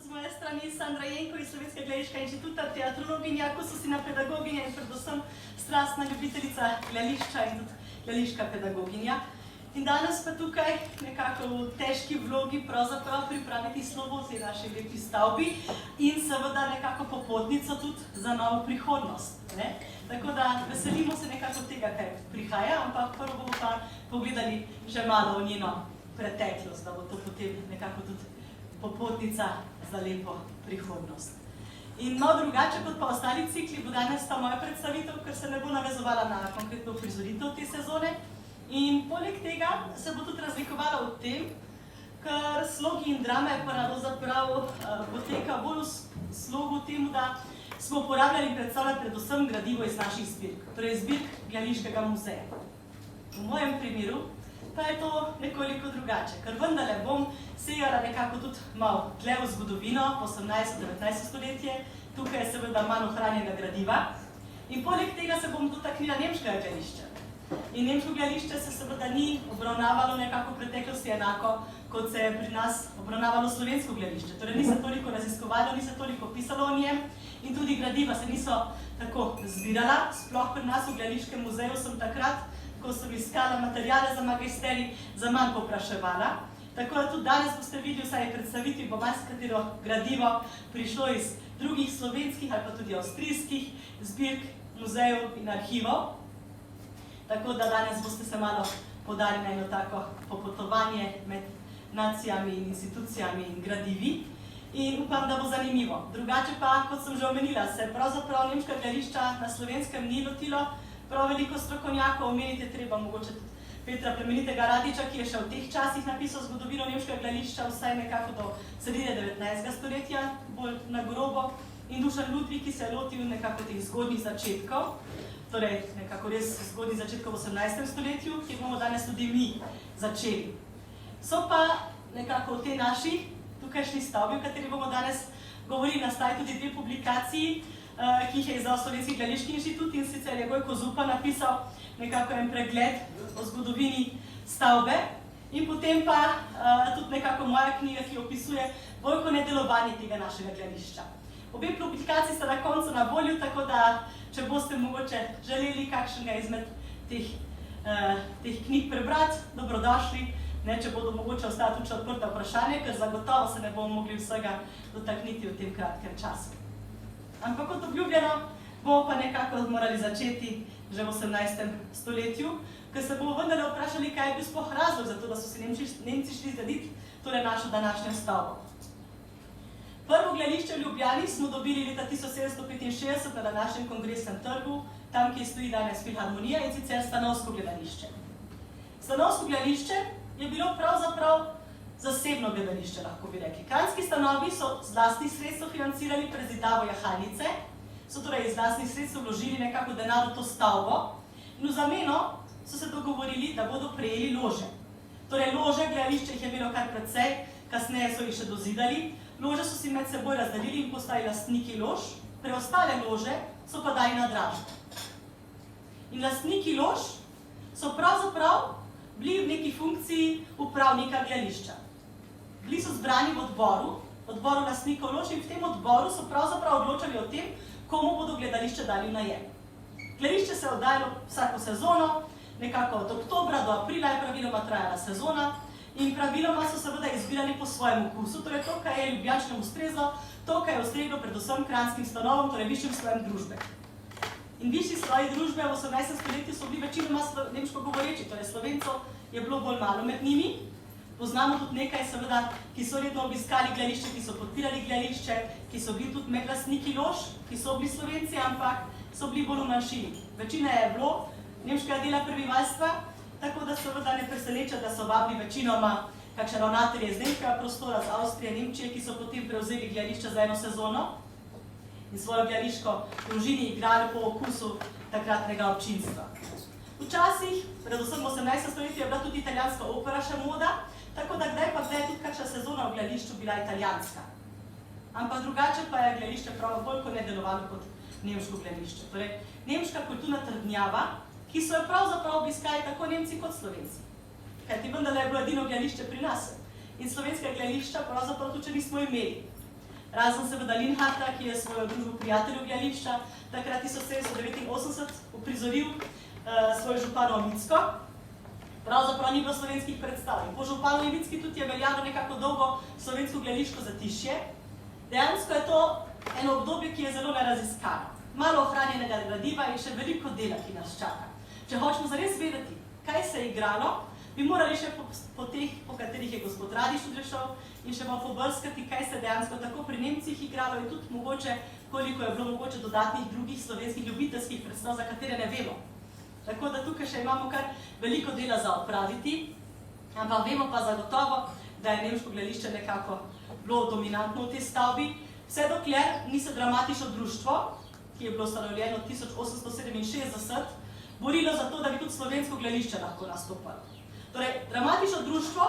z moje strani Sandra Jenko iz Slovenskega gledališkega inštituta, teatrologinja, kososina pedagoginja in predvsem strastna ljubiteljica gledališča in tudi gledališka pedagoginja. In danes pa tukaj nekako v težki vlogi pravzaprav pripraviti slovo tej naši lepi stavbi in seveda nekako popotnico tudi za novo prihodnost. Tako da veselimo se nekako tega, kaj prihaja, ampak prvo bomo pa pogledali že malo v njeno preteklost, da bo to potem nekako tudi popotnica za lepo prihodnost. In malo drugače kot pa ostali cikli bo danes ta moja predstavitev, ker se ne bo navezovala na konkretno prizoritev te sezone. In poleg tega se bo tudi razlikovala v tem, ker slogi in drame pravzaprav poteka bolj v slogu temu, da smo uporabljali in predstavljali predvsem gradivo iz naših zbirk, torej zbirk Gledališkega muzeja. V mojem primeru pa je to nekoliko drugače, ker vendarle bom segala nekako tudi malo dlje v zgodovino, 18-19 stoletje, tukaj je seveda manj ohranjenega gradiva. In poleg tega se bom dotaknila nemškega gledališča. In nemško gledališče se seveda ni obravnavalo nekako v preteklosti enako, kot se je pri nas obravnavalo slovensko gledališče. Torej ni se toliko raziskovalo, ni se toliko pisalo o njem in tudi gradiva se niso tako zbirala. Sploh pri nas v Gledališkem muzeju sem takrat, ko sem iskala materijale za magisterij, za manj povpraševala. Tako da tudi danes boste videli vsaj predstavitvi, bo marsikatero gradivo prišlo iz drugih slovenskih ali pa tudi avstrijskih zbirk, muzejev in arhivov. Tako da danes boste se malo podali na eno tako popotovanje med nacijami in institucijami in gradivi. In upam, da bo zanimivo. Drugače pa, kot sem že omenila, se pravzaprav nemška gledališča na Slovenskem ni lotilo prav veliko strokovnjakov. Omenite treba mogoče tudi Petra Plemenitega Radiča, ki je še v teh časih napisal zgodovino nemškega gledališča, vsaj nekako do sredine 19. stoletja, bolj na grobo, in Dušan Ludvik, ki se je lotil nekako teh zgodnjih začetkov, torej nekako res zgodnjih začetkov v 18. stoletju, ki bomo danes tudi mi začeli. So pa nekako v tej naši tukajšnji stavbi, v kateri bomo danes govorili, nastaja tudi dve publikaciji, ki jih je izdal Slovenski gledališki inštitut, in sicer je Gojko Zupan napisal nekako en pregled o zgodovini stavbe in potem pa tudi nekako moja knjiga, ki opisuje bolj nedelovanje tega našega gledališča. Obe publikaciji sta na koncu na voljo, tako da če boste mogoče želeli kakšnega izmed teh knjig prebrati, dobrodošli, če bodo mogoče ostati tudi odprta vprašanja, ker zagotovo se ne bomo mogli vsega dotakniti v tem kratkem času. Ampak kot obljubljeno, bomo pa nekako morali začeti že v 18. stoletju, ker se bomo vendarle vprašali, kaj je bil sploh razlog za to, da so si Nemci šli zgraditi torej našo današnjo stavbo. Prvo gledališče v Ljubljani smo dobili leta 1765 na današnjem Kongresnem trgu, tam, kjer stoji danes Filharmonija, in sicer Stanovsko gledališče. Stanovsko gledališče je bilo pravzaprav zasebno gledališče, lahko bi rekli. Kranjski stanovi so z lastnih sredstev financirali prezidavo jahalnice, so torej iz lastnih sredstev vložili nekako denar v to stavbo in v zameno so se dogovorili, da bodo prejeli lože. Torej lože, gledališče jih je imelo kar precej, kasneje so jih še dozidali. Lože so si med seboj razdelili in postali lastniki lož, preostale lože so pa dali na dražbo. In lastniki lož so pravzaprav bili v neki funkciji upravnika gledališča. Bili so zbrani v odboru lastnikov lož, in v tem odboru so pravzaprav odločali o tem, komu bodo gledališče dali v najem. Gledališče se je oddajalo vsako sezono, nekako od oktobra do aprila je praviloma trajala sezona in praviloma so seveda izbirali po svojem okusu, torej to, kaj je Ljubljančanemu ustrezalo, to, kaj je ustrezalo predvsem kranjskim stanovom, torej višjim slojem družbe. In višji sloji družbe v 18. stoletju so bili večinoma nemško govoreči, torej Slovencov je bilo bolj malo med njimi. Poznamo tudi nekaj, seveda, ki so redno obiskali gledališče, ki so podpirali gledališče, ki so bili tudi medlastniki lož, ki so bili Slovenci, ampak so bili bolj v manjšini. Večina je bilo nemškega dela prebivalstva, tako da seveda ne preseneča, da so vabili večinoma kakšne ravnatelje iz nemškega prostora, z Avstrije, Nemčije, ki so potem prevzeli gledališče za eno sezono in svojo gledališko družini igrali po okusu takratnega občinstva. Včasih, predvsem v 18. stoletju, je bila tudi italijanska opera še moda, tako da kdaj pa zdaj je tudi kakšna sezona v gledališču bila italijanska. Ampak drugače pa je gledališče prav bolj nedelovalo kot nemško gledališče. Torej, nemška kulturna trdnjava, ki so jo pravzaprav obiskali tako Nemci kot Slovenci. Kajti vendarle je bilo edino gledališče pri nas. In slovenskega gledališča pravzaprav tudi nismo imeli. razen seveda Linharta, ki je svojo družbo prijateljev gledališča takrat 1789 uprizoril svoj župano Micko. Pravzaprav ni bilo slovenskih predstav. Po županu Micki tudi je veljalo nekako dolgo slovensko gledališko zatišje. Dejansko je to eno obdobje, ki je zelo neraziskano. Malo ohranjenega gradiva in še veliko dela, ki nas čaka. Če hočemo zares vedeti, kaj se je igralo, bi morali še po teh, po katerih je gospod Radiš odrešal, in še malo pobrskati, kaj se dejansko tako pri Nemcih igralo in tudi mogoče, koliko je bilo mogoče dodatnih drugih slovenskih ljubiteljskih predstav, za katere ne vemo. Tako da tukaj še imamo kar veliko dela za opraviti, ampak vemo pa zagotovo, da je nemško gledališče nekako bilo dominantno v tej stavbi, vse dokler ni se dramatično društvo, ki je bilo ustanovljeno 1867, borilo za to, da bi tudi slovensko gledališče lahko nastopalo. Torej, dramatično društvo,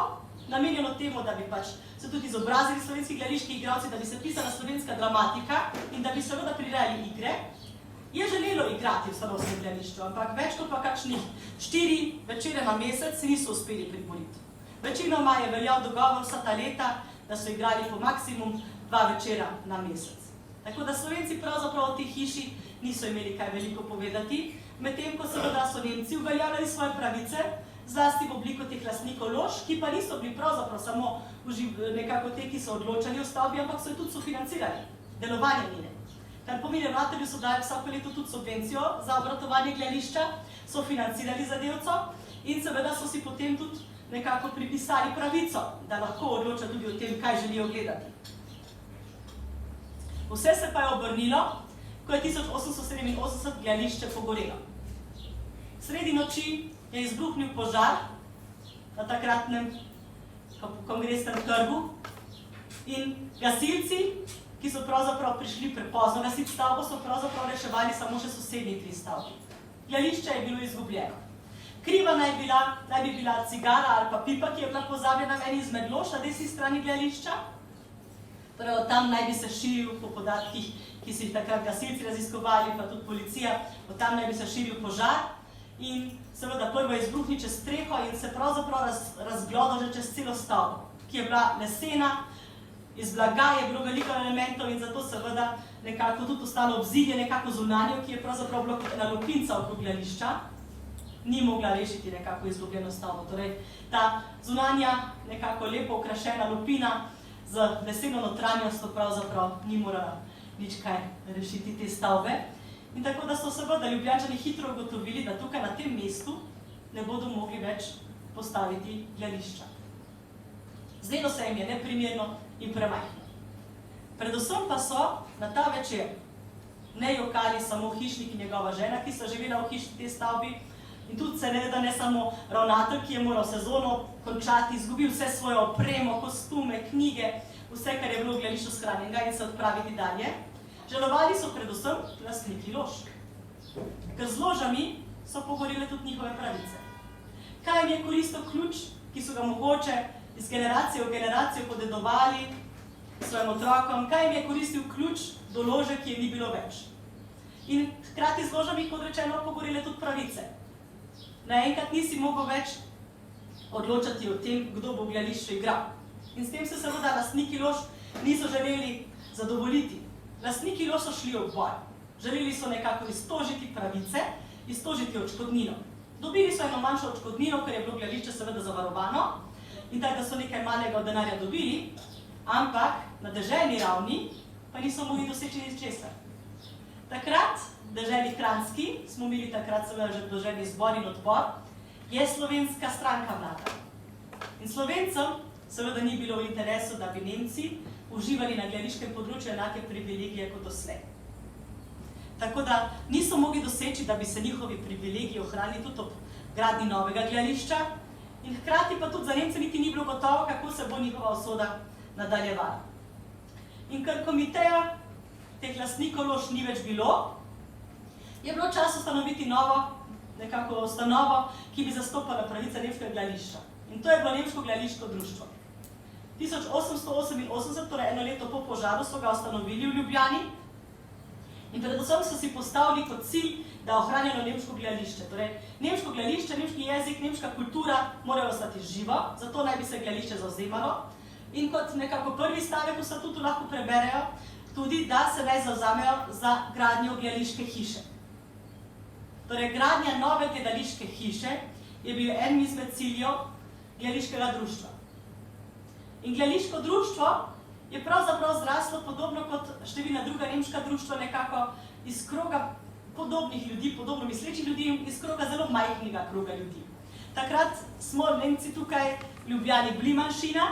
namenjeno temu, da bi pač se tudi izobrazili slovenski gledališki igralci, da bi se pisala slovenska dramatika in da bi seveda prirejali igre, je želelo igrati v stanovskem gledališču, ampak več kot pa kakšnih 4 večere na mesec se niso uspeli priboriti. Večinoma je veljal dogovor vsa ta leta, da so igrali po maksimum 2 večera na mesec. Tako da Slovenci pravzaprav v tej hiši niso imeli kaj veliko povedati, medtem ko seveda so Nemci uveljavljali svoje pravice, zlasti v obliko teh lastnikov lož, ki pa niso bili pravzaprav samo nekako te, ki so odločali o stavbi, ampak so jo tudi sofinancirali, delovanje njene. Kar pomeni, ravnatelju so dali vsako leto tudi subvencijo za obratovanje gledališča, so financirali zadevco in seveda so si potem tudi nekako pripisali pravico, da lahko odloča tudi o tem, kaj želijo gledati. Vse se pa je obrnilo, ko je 1887 gledališče pogorelo. Sredi noči je izbruhnil požar na takratnem kongresnem trgu in gasilci, ki so pravzaprav prišli prepozno gasiti stavbo, so pravzaprav reševali samo še sosednji 3 stavbi. Gledališče je bilo izgubljeno. Kriva naj bi bila cigara ali pa pipa, ki je bila pozabljena v eni izmed lož na desni strani gledališča. Torej, od tam naj bi se širil po podatkih, ki so jih takrat gasilci raziskovali, pa tudi policija, od tam naj bi se širil požar in seveda prvo je izbruhnil čez streho in se pravzaprav razglodal že čez celo stavbo, ki je bila lesena, iz blaga je bilo veliko elementov in zato seveda nekako tudi ostalo obzidje, nekako zunanjo, ki je pravzaprav bilo kot ena lopinca okrog gledališča, ni mogla rešiti nekako izgubljeno stavbo. Torej, ta zunanja, nekako lepo okrašena lopina z leseno notranjostjo pravzaprav ni morala nič kaj rešiti te stavbe. In tako da so seveda Ljubljančani hitro ugotovili, da tukaj na tem mestu ne bodo mogli več postaviti gledališča. Zdelo se jim je neprimerno in premajhno. Predvsem pa so na ta večer ne jokali samo hišnik in njegova žena, ki so živela v hiši te stavbi, in tudi se ne samo ravnatelj, ki je moral sezono končati, izgubil vse svojo opremo, kostume, knjige, vse, kar je bilo v gledališču shranjenega in se odpraviti dalje. Žalovali so predvsem lastniki lož, ker z ložami so pogorile tudi njihove pravice. Kaj jim je koristil ključ, ki so ga mogoče iz generacije v generacijo podedovali svojim otrokom, kaj jim je koristil ključ do lože, ki je ni bilo več. In hkrati z ložami, kot rečeno, pogorile tudi pravice. Naenkrat nisi mogel več odločati o tem, kdo bo v gledališču igral. In s tem se seveda lastniki lož niso želeli zadovoljiti. Lastniki lož so šli v boj. Želeli so nekako iztožiti pravice, iztožiti odškodnino. Dobili so eno manjšo odškodnino, ker je bilo gledališče seveda zavarovano, in tako, da so nekaj malega denarja dobili, ampak na deželni ravni pa niso mogli doseči ničesar. Takrat, v deželi Kranjski, smo imeli takrat seveda že deželni zbor in odbor, je slovenska stranka vladala. In Slovencem seveda ni bilo v interesu, da bi Nemci uživali na gledališkem področju enake privilegije kot doslej. Tako da niso mogli doseči, da bi se njihovi privilegiji ohranili tudi ob gradnji novega gledališča, in hkrati pa tudi za Nemce niti ni bilo gotovo, kako se bo njihova usoda nadaljevala. In ker komiteja teh lastnikov lož ni več bilo, je bilo čas ustanoviti novo nekako ustanovo, ki bi zastopala pravice nemškega gledališča. In to je bilo Nemško gledališko društvo. 1888, torej eno leto po požaru, so ga ustanovili v Ljubljani in predvsem so si postavili kot cilj, da ohranjeno nemško gledališče. Torej, nemško gledališče, nemški jezik, nemška kultura morajo ostati živo, zato naj bi se gledališče zavzemalo in kot nekako prvi stavek v statutu lahko preberejo tudi, da se naj zavzamejo za gradnjo gledališke hiše. Torej, gradnja nove gledališke hiše je bil en izmed ciljev gledališkega društva. In gledališko društvo je pravzaprav zraslo podobno kot številna druga nemška društva, nekako iz kroga podobnih ljudi, podobno mislečih ljudi in iz kroga zelo majhnega kroga ljudi. Takrat smo Nemci tukaj v Ljubljani bili manjšina,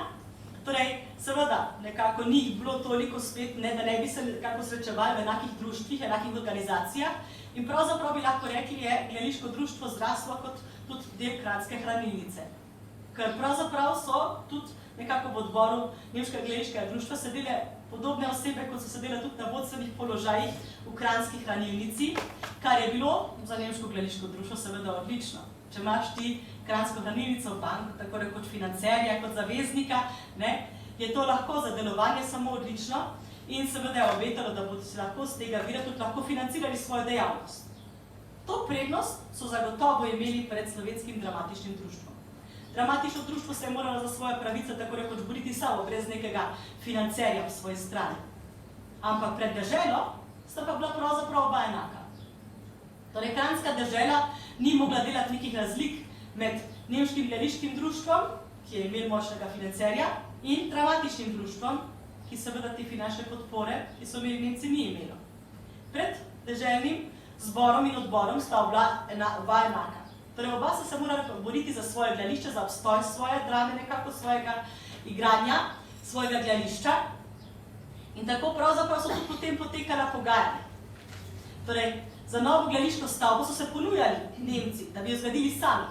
torej seveda nekako ni jih bilo toliko spet, da ne bi se nekako srečevali v enakih društvih, enakih organizacijah in pravzaprav bi lahko rekli, je gledališko društvo zraslo kot tudi del Kranjske hranilnice. Ker pravzaprav so tudi nekako v odboru Nemškega gledališkega društva sedele podobne osebe, kot so sedele tudi na vodstvenih položajih v Kranjski hranilnici, kar je bilo za Nemško gledališko društvo seveda odlično. Če imaš ti Kranjsko hranilnico v banku, tako rekoč financerja, kot zaveznika, je to lahko za delovanje samo odlično in seveda je obetalo, da bodo se lahko z tega vira tudi lahko financirali svojo dejavnost. To prednost so zagotovo imeli pred Slovenskim dramatičnim društvom. Dramatično društvo se je moralo za svoje pravice tako rekoč boriti samo, brez nekega financerja v svoji strani. Ampak pred deželo sta pa bila pravzaprav oba enaka. Torej, Kranjska dežela ni mogla delati nekih razlik med Nemškim gledališkim društvom, ki je imel močnega financerja, in dramatičnim društvom, ki seveda te finančne podpore, ki so imeli Nemci, ni imelo. Pred deželnim zborom in odborom sta oba enaka. Torej, oba so se morali boriti za svoje gledališče, za obstoj svoje drame, nekako svojega igranja, svojega gledališča. In tako pravzaprav so tudi potem potekala pogajanja. Torej, za novo gledališko stavbo so se ponujali Nemci, da bi jo zgradili sami.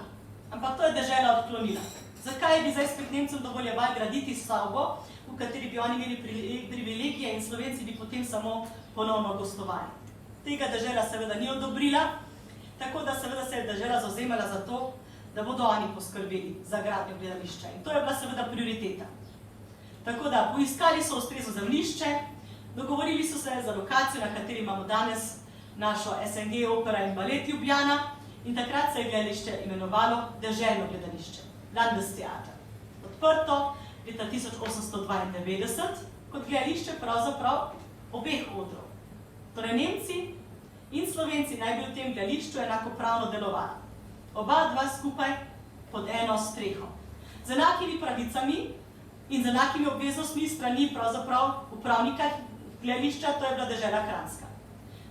Ampak to je dežela odklonila. Zakaj bi zdaj spet Nemcem dovoljevali graditi stavbo, v kateri bi oni imeli privilegije in Slovenci bi potem samo ponovno gostovali? Tega dežela seveda ni odobrila, tako da seveda se je dežela zavzemala za to, da bodo oni poskrbeli za gradnjo gledališča. In to je bila seveda prioriteta. Tako da poiskali so ustrezno zemljišče, dogovorili so se za lokacijo, na kateri imamo danes našo SNG Opera in Balet Ljubljana, in takrat se je gledališče imenovalo Deželno gledališče, Landestheater. Odprto leta 1892 kot gledališče pravzaprav obeh odrov. Torej, Nemci in Slovenci naj bi v tem gledališču enakopravno delovali. Oba dva skupaj pod eno streho. Z enakimi pravicami in z enakimi obveznostmi strani pravzaprav upravnika gledališča, to je bila dežela Kranjska.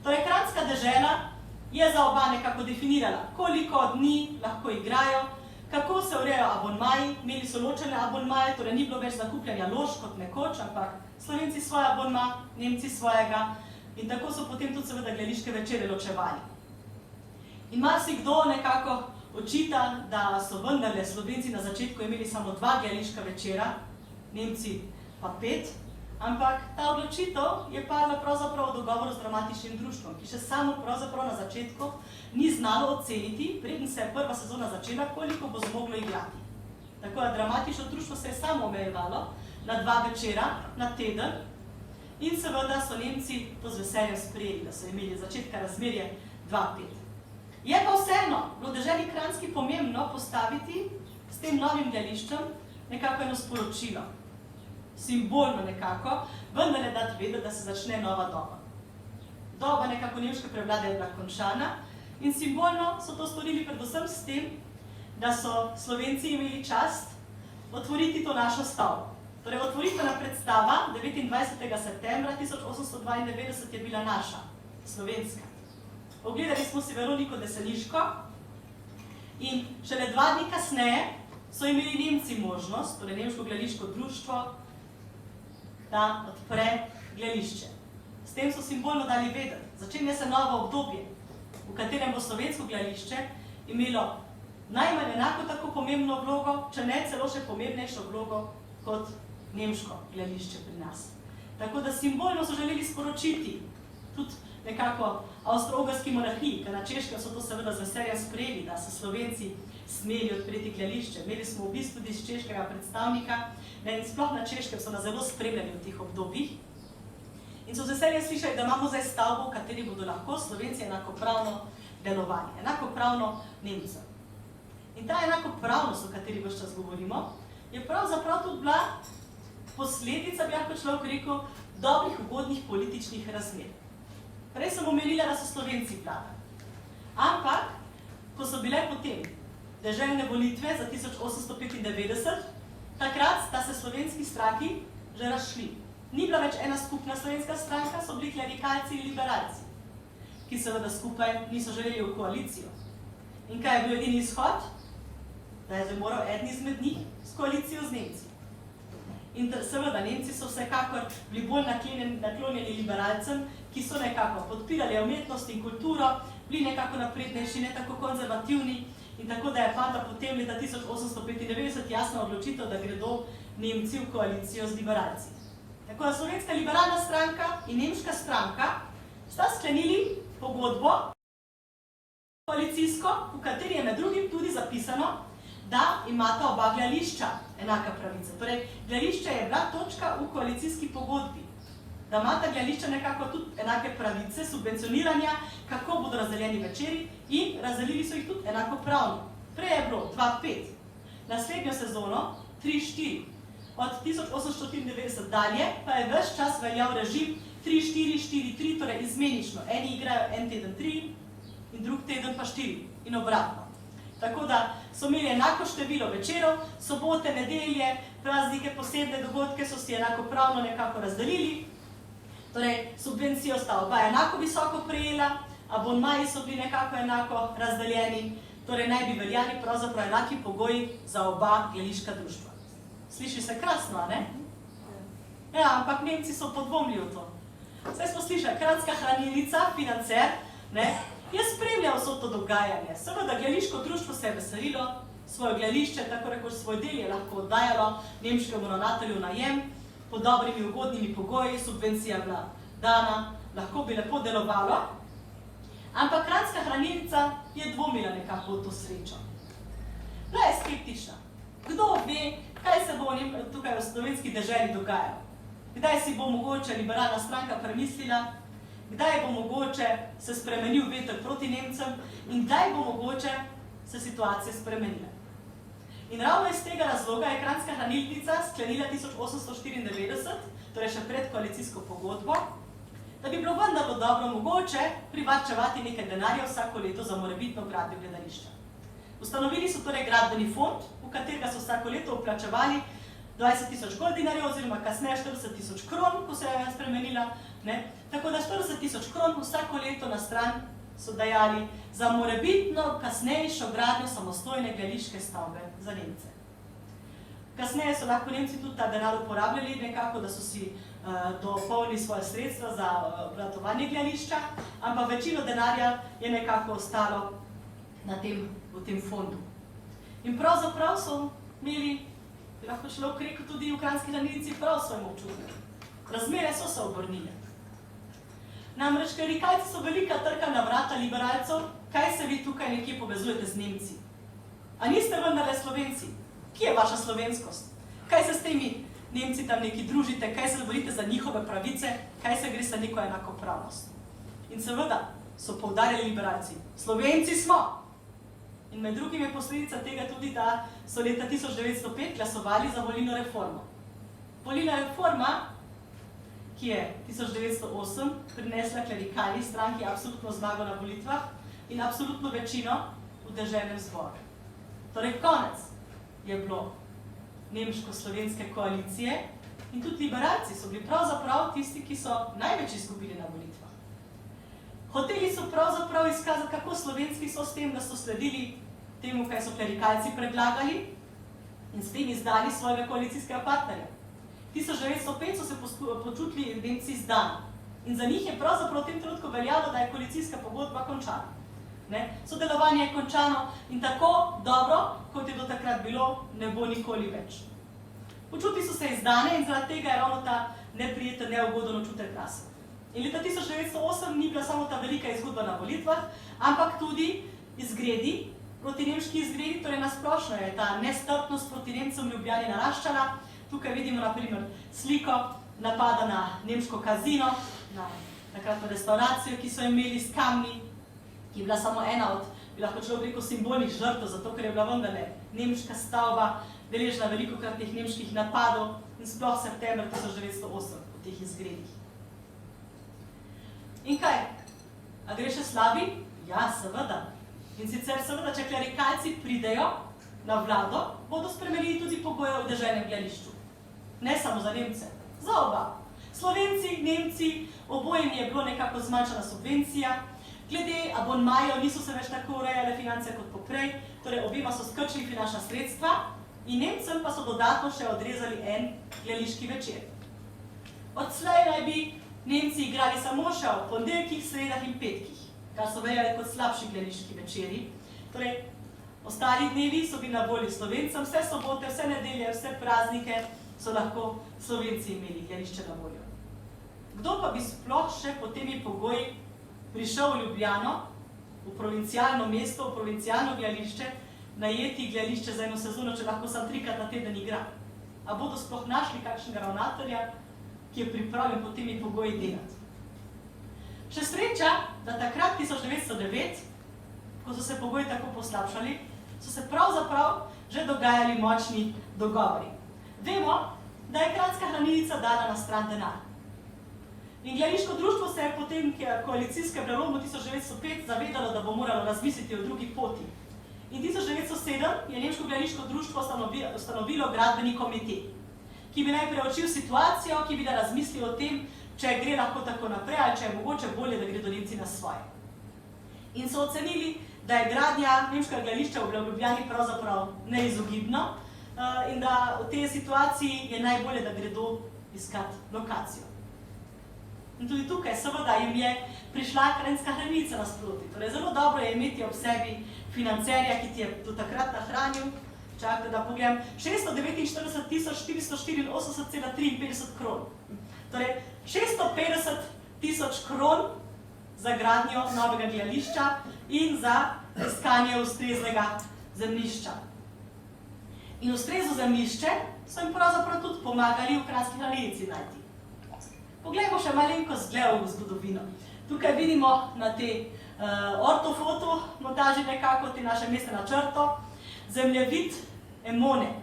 Torej, Kranjska dežela je za oba nekako definirala, koliko dni lahko igrajo, kako se urejajo abonmaji, imeli so ločene abonmaje, torej ni bilo več zakupljanja lož kot nekoč, ampak Slovenci svoj abonma, Nemci svojega, in tako so potem tudi seveda gledališke večere ločevali. In marsikdo nekako očita, da so vendarle Slovenci na začetku imeli samo 2 gledališka večera, Nemci pa 5, ampak ta odločitev je padla pravzaprav v dogovoru z dramatičnim društvom, ki še samo pravzaprav na začetku ni znalo oceniti, preden se je prva sezona začela, koliko bo zmoglo igrati. Tako da dramatično društvo se je samo omejevalo na 2 večera na teden in seveda so Nemci to z veseljem sprejeli, da so imeli začetka razmerje 2:5. Je pa vseeno bilo v deželi Kranjski pomembno postaviti s tem novim gledališčem nekako eno sporočilo. Simbolno nekako, vendar je dati vedeti, da se začne nova doba. Doba nekako nemške prevlade je bila končana in simbolno so to storili predvsem s tem, da so Slovenci imeli čast otvoriti to našo stavbo. Torej, otvoritvena predstava 29. septembra 1892 je bila naša, slovenska. Ogledali smo si Veroniko Deseniško in šele 2 dni kasneje so imeli Nemci možnost, torej Nemško gledališko društvo, da odpre gledališče. S tem so simbolno dali vedeti, začenja se novo obdobje, v katerem bo slovensko gledališče imelo najmanj enako tako pomembno vlogo, če ne celo še pomembnejšo vlogo kot nemško gledališče pri nas. Tako da simbolno so želeli sporočiti tudi nekako avstro-ogrski monarhiji, ker na Češkem so to seveda z veseljem sprejeli, da so Slovenci smeli odpreti gledališče. Imeli smo v bistvu tudi češkega predstavnika, in sploh na Češkem so nas zelo spremljali v teh obdobjih. In so z veseljem slišali, da imamo zdaj stavbo, v kateri bodo lahko Slovenci enakopravno delovali, enakopravno Nemcem. In ta enakopravnost, o kateri ves čas govorimo, je pravzaprav tudi bila posledica, bi lahko človek rekel, dobrih, ugodnih političnih razmer. Prej sem omenila, da so Slovenci vladali. Ampak, ko so bile potem deželne volitve za 1895, takrat sta se slovenski stranki že razšli. Ni bila več ena skupna slovenska stranka, so bili klerikalci in liberalci, ki seveda skupaj niso želeli v koalicijo. In kaj je bil edini izhod? Da je moral eden izmed njih s koalicijo z Nemci. In seveda, Nemci so vsekakor bili bolj naklonjeni liberalcem, ki so nekako podpirali umetnost in kulturo, bili nekako naprednejši, ne tako konzervativni, in tako da je padla potem leta 1895 jasna odločitev, da gredo Nemci v koalicijo z liberalci. Tako da Slovenska liberalna stranka in Nemška stranka sta sklenili pogodbo koalicijsko, v kateri je med drugim tudi zapisano, da imata oba gledališča enaka pravica. Torej, gledališče je bila točka v koalicijski pogodbi, da imata gledališča nekako tudi enake pravice, subvencioniranja, kako bodo razdeljeni večeri in razdelili so jih tudi enakopravno. Prej je bilo 2-5, naslednjo sezono 3-4. Od 1894 dalje pa je ves čas veljal režim 3-4-4-3, torej izmenično. Eni igrajo en teden 3 in drug teden pa 4 in obratno. Tako da so imeli enako število večerov, sobote, nedelje, praznike, posebne dogodke so si enakopravno nekako razdelili. Torej, subvencijo sta oba enako visoko prejela, abonmaji so bili nekako enako razdeljeni, torej naj bi veljali pravzaprav enaki pogoji za oba gledališka društva. Sliši se krasno, a ne? Ja, ampak Nemci so podvomili v to. Saj smo slišali, Kranjska hranilnica, financer, je spremljal vso to dogajanje. Seveda, gledališko društvo se je veselilo, svoje gledališče, tako rekoč svoj del je lahko oddajalo nemškemu ravnatelju najem, pod dobrimi, ugodnimi pogoji, subvencija bila dana, lahko bi lepo delovalo, ampak Kranjska hranilnica je dvomila nekako v to srečo. Bila je skeptična. Kdo ve, kaj se bo tukaj v slovenski deželi dogajalo? Kdaj si bo mogoče liberalna stranka premislila, kdaj bo mogoče se spremenil veter proti Nemcem in kdaj bo mogoče se situacija spremenila. In ravno iz tega razloga je Kranjska hranilnica sklenila 1894, torej še pred koalicijsko pogodbo, da bi bilo vendarlo dobro mogoče privarčevati nekaj denarja vsako leto za morebitno gradnjo gledališča. Ustanovili so torej gradbeni fond, v katerega so vsako leto vplačevali 20.000 goldinarjev oziroma kasneje 40.000 kron, ko se je spremenila. Tako da 40.000 kron vsako leto na stran so dajali za morebitno kasnejšo gradnjo samostojne gledališke stavbe za Nemce. Kasneje so lahko Nemci tudi ta denar uporabljali nekako, da so si dopolnili svoje sredstva za obratovanje gledališča, ampak večino denarja je nekako ostalo v tem fondu. In pravzaprav so imeli, bi lahko človek rekel, tudi v Kranjski hranilnici prav svojim občutkom. Razmere so se obrnile. Namreč, klerikalci so velika trka na vrata liberalcev, kaj se vi tukaj nekje povezujete z Nemci? A niste vendarle Slovenci? Kje je vaša slovenskost? Kaj se s temi Nemci tam neki družite, kaj se borite za njihove pravice, kaj se gre za neko enakopravnost? In seveda so poudarjali liberalci, Slovenci smo! In med drugim je posledica tega tudi, da so leta 1905 glasovali za volilno reformo. Volilna reforma, ki je 1908 prinesla klerikalni stranki absolutno zmago na volitvah in absolutno večino v deželnem zboru. Torej, konec je bilo nemško-slovenske koalicije in tudi liberalci so bili pravzaprav tisti, ki so največ izgubili na volitvah. Hoteli so pravzaprav izkazati, kako slovenski so s tem, da so sledili temu, kaj so klerikalci predlagali in s tem izdali svojega koalicijskega partnerja. 1905 so se počutili Nemci izdani in za njih je pravzaprav v tem trenutku veljalo, da je koalicijska pogodba končana. Sodelovanje je končano in tako dobro, kot je do takrat bilo, ne bo nikoli več. Počutili so se izdane in zaradi tega je ravno ta neprijeten, neugoden občutek nas. In leta 1908 ni bila samo ta velika izguba na volitvah, ampak tudi izgredi, proti nemški izgredi, torej nasplošno je ta nestrpnost proti Nemcem v Ljubljani naraščala. Tukaj vidimo na primer sliko napada na nemško kazino, na takratno restauracijo, ki so imeli s kamni, ki je bila samo ena od, bi lahko človek rekel simbolnih žrtev, zato ker je bila vendarle nemška stavba deležna velikokratnih nemških napadov in sploh septembra 1908 v teh izgredih. In kaj? A gre še slabi? Ja, seveda. In sicer seveda, če klerikalci pridejo na vlado, bodo spremenili tudi pogoje v deželnem gledališču. Ne samo za Nemce, za oba. Slovenci, Nemci, obojim je bilo nekako zmanjšana subvencija, glede abonmajev niso se več tako urejale finance kot poprej, torej obima so skrčili finančna sredstva in Nemcem pa so dodatno še odrezali en gledališki večer. Odslej naj bi Nemci igrali samo še v ponedeljkih, sredah in petkih, kar so veljali kot slabši gledališki večeri. Torej, ostali dnevi so bili na voljo Slovencem, vse sobote, vse nedelje, vse praznike so lahko Slovenci imeli gledališče na voljo. Kdo pa bi sploh še po temi pogoji prišel v Ljubljano, v provincialno mesto, v provincialno gledališče, najeti gledališče za eno sezono, če lahko sam 3-krat na teden igra? A bodo sploh našli kakšnega ravnatelja, ki je pripravljen po temi pogoji delati? Še sreča, da takrat 1909, ko so se pogoji tako poslabšali, so se pravzaprav že dogajali močni dogovori. Vemo, da je Kranjska hranilnica dala na stran denar. In gledališko društvo se je potem koalicijskem prelomu 1905 zavedalo, da bo moralo razmisliti o drugi poti. In 1907 je nemško gledališko društvo ustanovilo gradbeni komitet, ki bi naj preučil situacijo, ki bi da razmislil o tem, če gre lahko tako naprej ali če je mogoče bolje, da gredo Nemci na svoje. In so ocenili, da je gradnja nemškega gledališča v Ljubljani pravzaprav neizogibno in da v tej situaciji je najbolje, da gredo iskat lokacijo. In tudi tukaj seveda jim je prišla Kranjska hranilnica nasproti. Torej, zelo dobro je imeti ob sebi financerja, ki ti je do takrat nahranil. Čakajte, da pogledam, 649.484,53 kron. Torej, 650.000 kron za gradnjo novega gledališča in za iskanje ustreznega zemljišča. In ustrezno zemljišče so jim pravzaprav tudi pomagali v Kranjski hranilnici najti. Poglejmo še malenko zgled v zgodovino. Tukaj vidimo na te ortofoto montaži nekako, te naše mestne načrto, zemljevid Emone,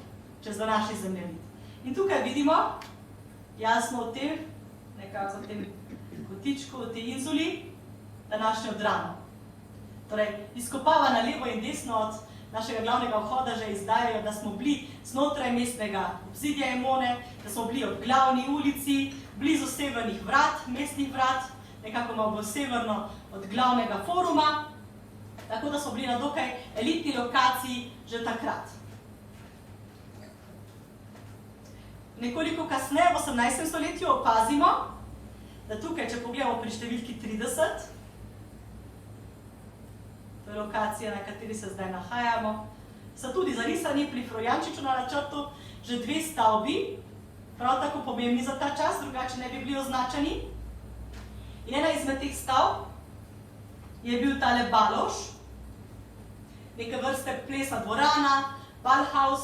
čez današnji zemljevid. In tukaj vidimo, jasno v tem, nekako v tem kotičku, v tej inzuli, današnjo Dramo. Torej, izkopava na levo in desno od našega glavnega vhoda že izdajajo, da smo bili znotraj mestnega obzidja Emone, da smo bili ob glavni ulici, blizu severnih vrat, mestnih vrat, nekako malo bolj severno od glavnega foruma, tako da smo bili na dokaj elitni lokaciji že takrat. Nekoliko kasneje, v 18. stoletju, opazimo, da tukaj, če pogledamo pri številki 30, to je lokacija, na kateri se zdaj nahajamo, so tudi zarisani pri Frojančiču na načrtu že dve stavbi, prav tako pomembni za ta čas, drugače ne bi bili označeni. In ena izmed teh stavb je bil tale Baloš, neke vrste plesna dvorana, Ballhaus,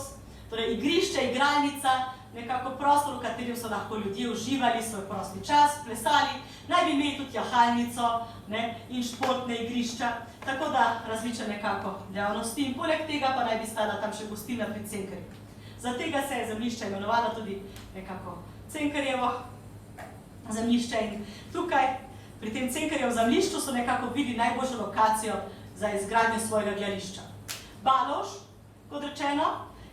torej igrišče, igralnica, nekako prostor, v katerem so lahko ljudje uživali svoj prosti čas, plesali, naj bi imeli tudi jahalnico in športne igrišča, tako da različne nekako dejavnosti. In poleg tega pa naj bi stala tam še gostilna pri Cankarju. Za tega se je zemljišče imenovalo tudi nekako Cankarjevo zemljišče in tukaj pri tem Cankarjevem zemljišču so nekako videli najboljšo lokacijo za izgradnjo svojega gledališča. Baloš, kot rečeno,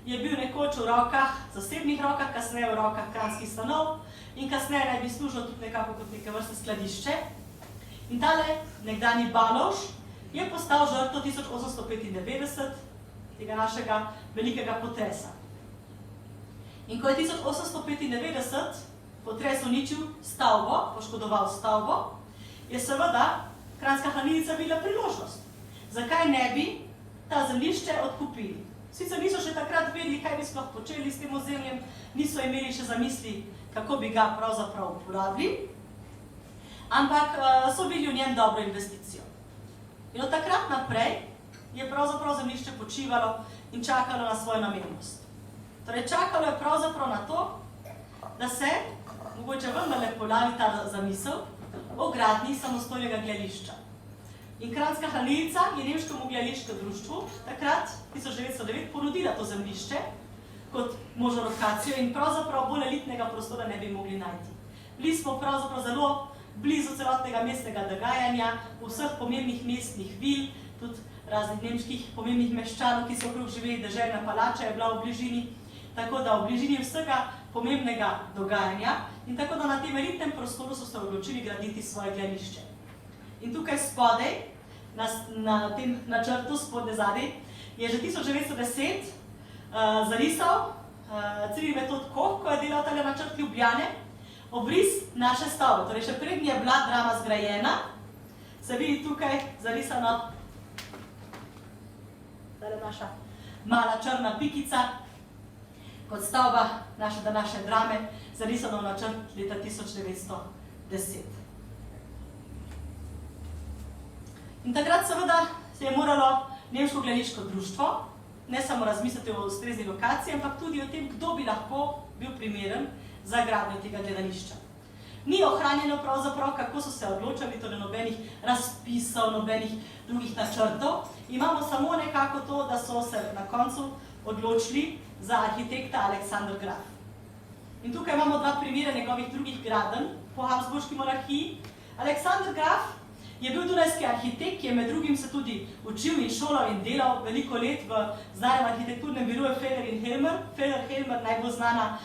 je bil nekoč v rokah, zasebnih rokah, kasneje v rokah kranjskih stanov in kasneje naj bi služil tudi nekako kot neke vrste skladišče. In tale nekdanji Baloš je postal žrtev 1895 tega našega velikega potresa. In ko je 1895 potres uničil stavbo, poškodoval stavbo, je seveda Kranjska hranilnica bila priložnost. Zakaj ne bi ta zemljišče odkupili? Sicer niso še takrat vedeli, kaj bi sploh počeli s tem ozemljem, niso imeli še zamisli, kako bi ga pravzaprav uporabili, ampak so bili v njem dobro investicijo. In od takrat naprej je pravzaprav zemljišče počivalo in čakalo na svojo namennost. Torej, čakalo je pravzaprav na to, da se mogoče vendarle pojavi ta zamisel o gradnji samostojnega gledališča. In Kranjska hranilnica je nemškemu gledališkemu društvu takrat, 1909, ponudila to zemljišče kot možno lokacijo in pravzaprav bolj elitnega prostora ne bi mogli najti. Bili smo pravzaprav zelo blizu celotnega mestnega dogajanja, vseh pomembnih mestnih vil, tudi raznih nemških pomembnih meščanov, ki so okrog živeli, deželna palača je bila v bližini, tako da v bližini vsega pomembnega dogajanja in tako da na tem elitnem prostoru so se odločili graditi svoje gledališče. In tukaj spodaj, na tem načrtu spodaj zadaj, je že 1910 zarisal Ciril Metod Koh, ko je delal tale načrt Ljubljane, obris naše stavbe. Torej, še prednji je bila drama zgrajena, se vidi tukaj zarisano tale naša mala črna pikica, kot stavba naše današnje drame, zarisano v načrt leta 1910. In takrat seveda se je moralo nemško gledališko društvo ne samo razmisliti o ustrezni lokaciji, ampak tudi o tem, kdo bi lahko bil primeren za gradnjo tega gledališča. Ni ohranjeno pravzaprav, kako so se odločali, torej nobenih razpisov, nobenih drugih načrtov. Imamo samo nekako to, da so se na koncu odločili za arhitekta Alexander Graf. In tukaj imamo dva primera njegovih drugih gradenj po Habsburški monarhiji. Alexander Graf je bil dunajski arhitekt, ki je med drugim se tudi učil in šolal in delal veliko let v znanem arhitekturnem biroju Feller in Helmer. Feller Helmer, najbolj znana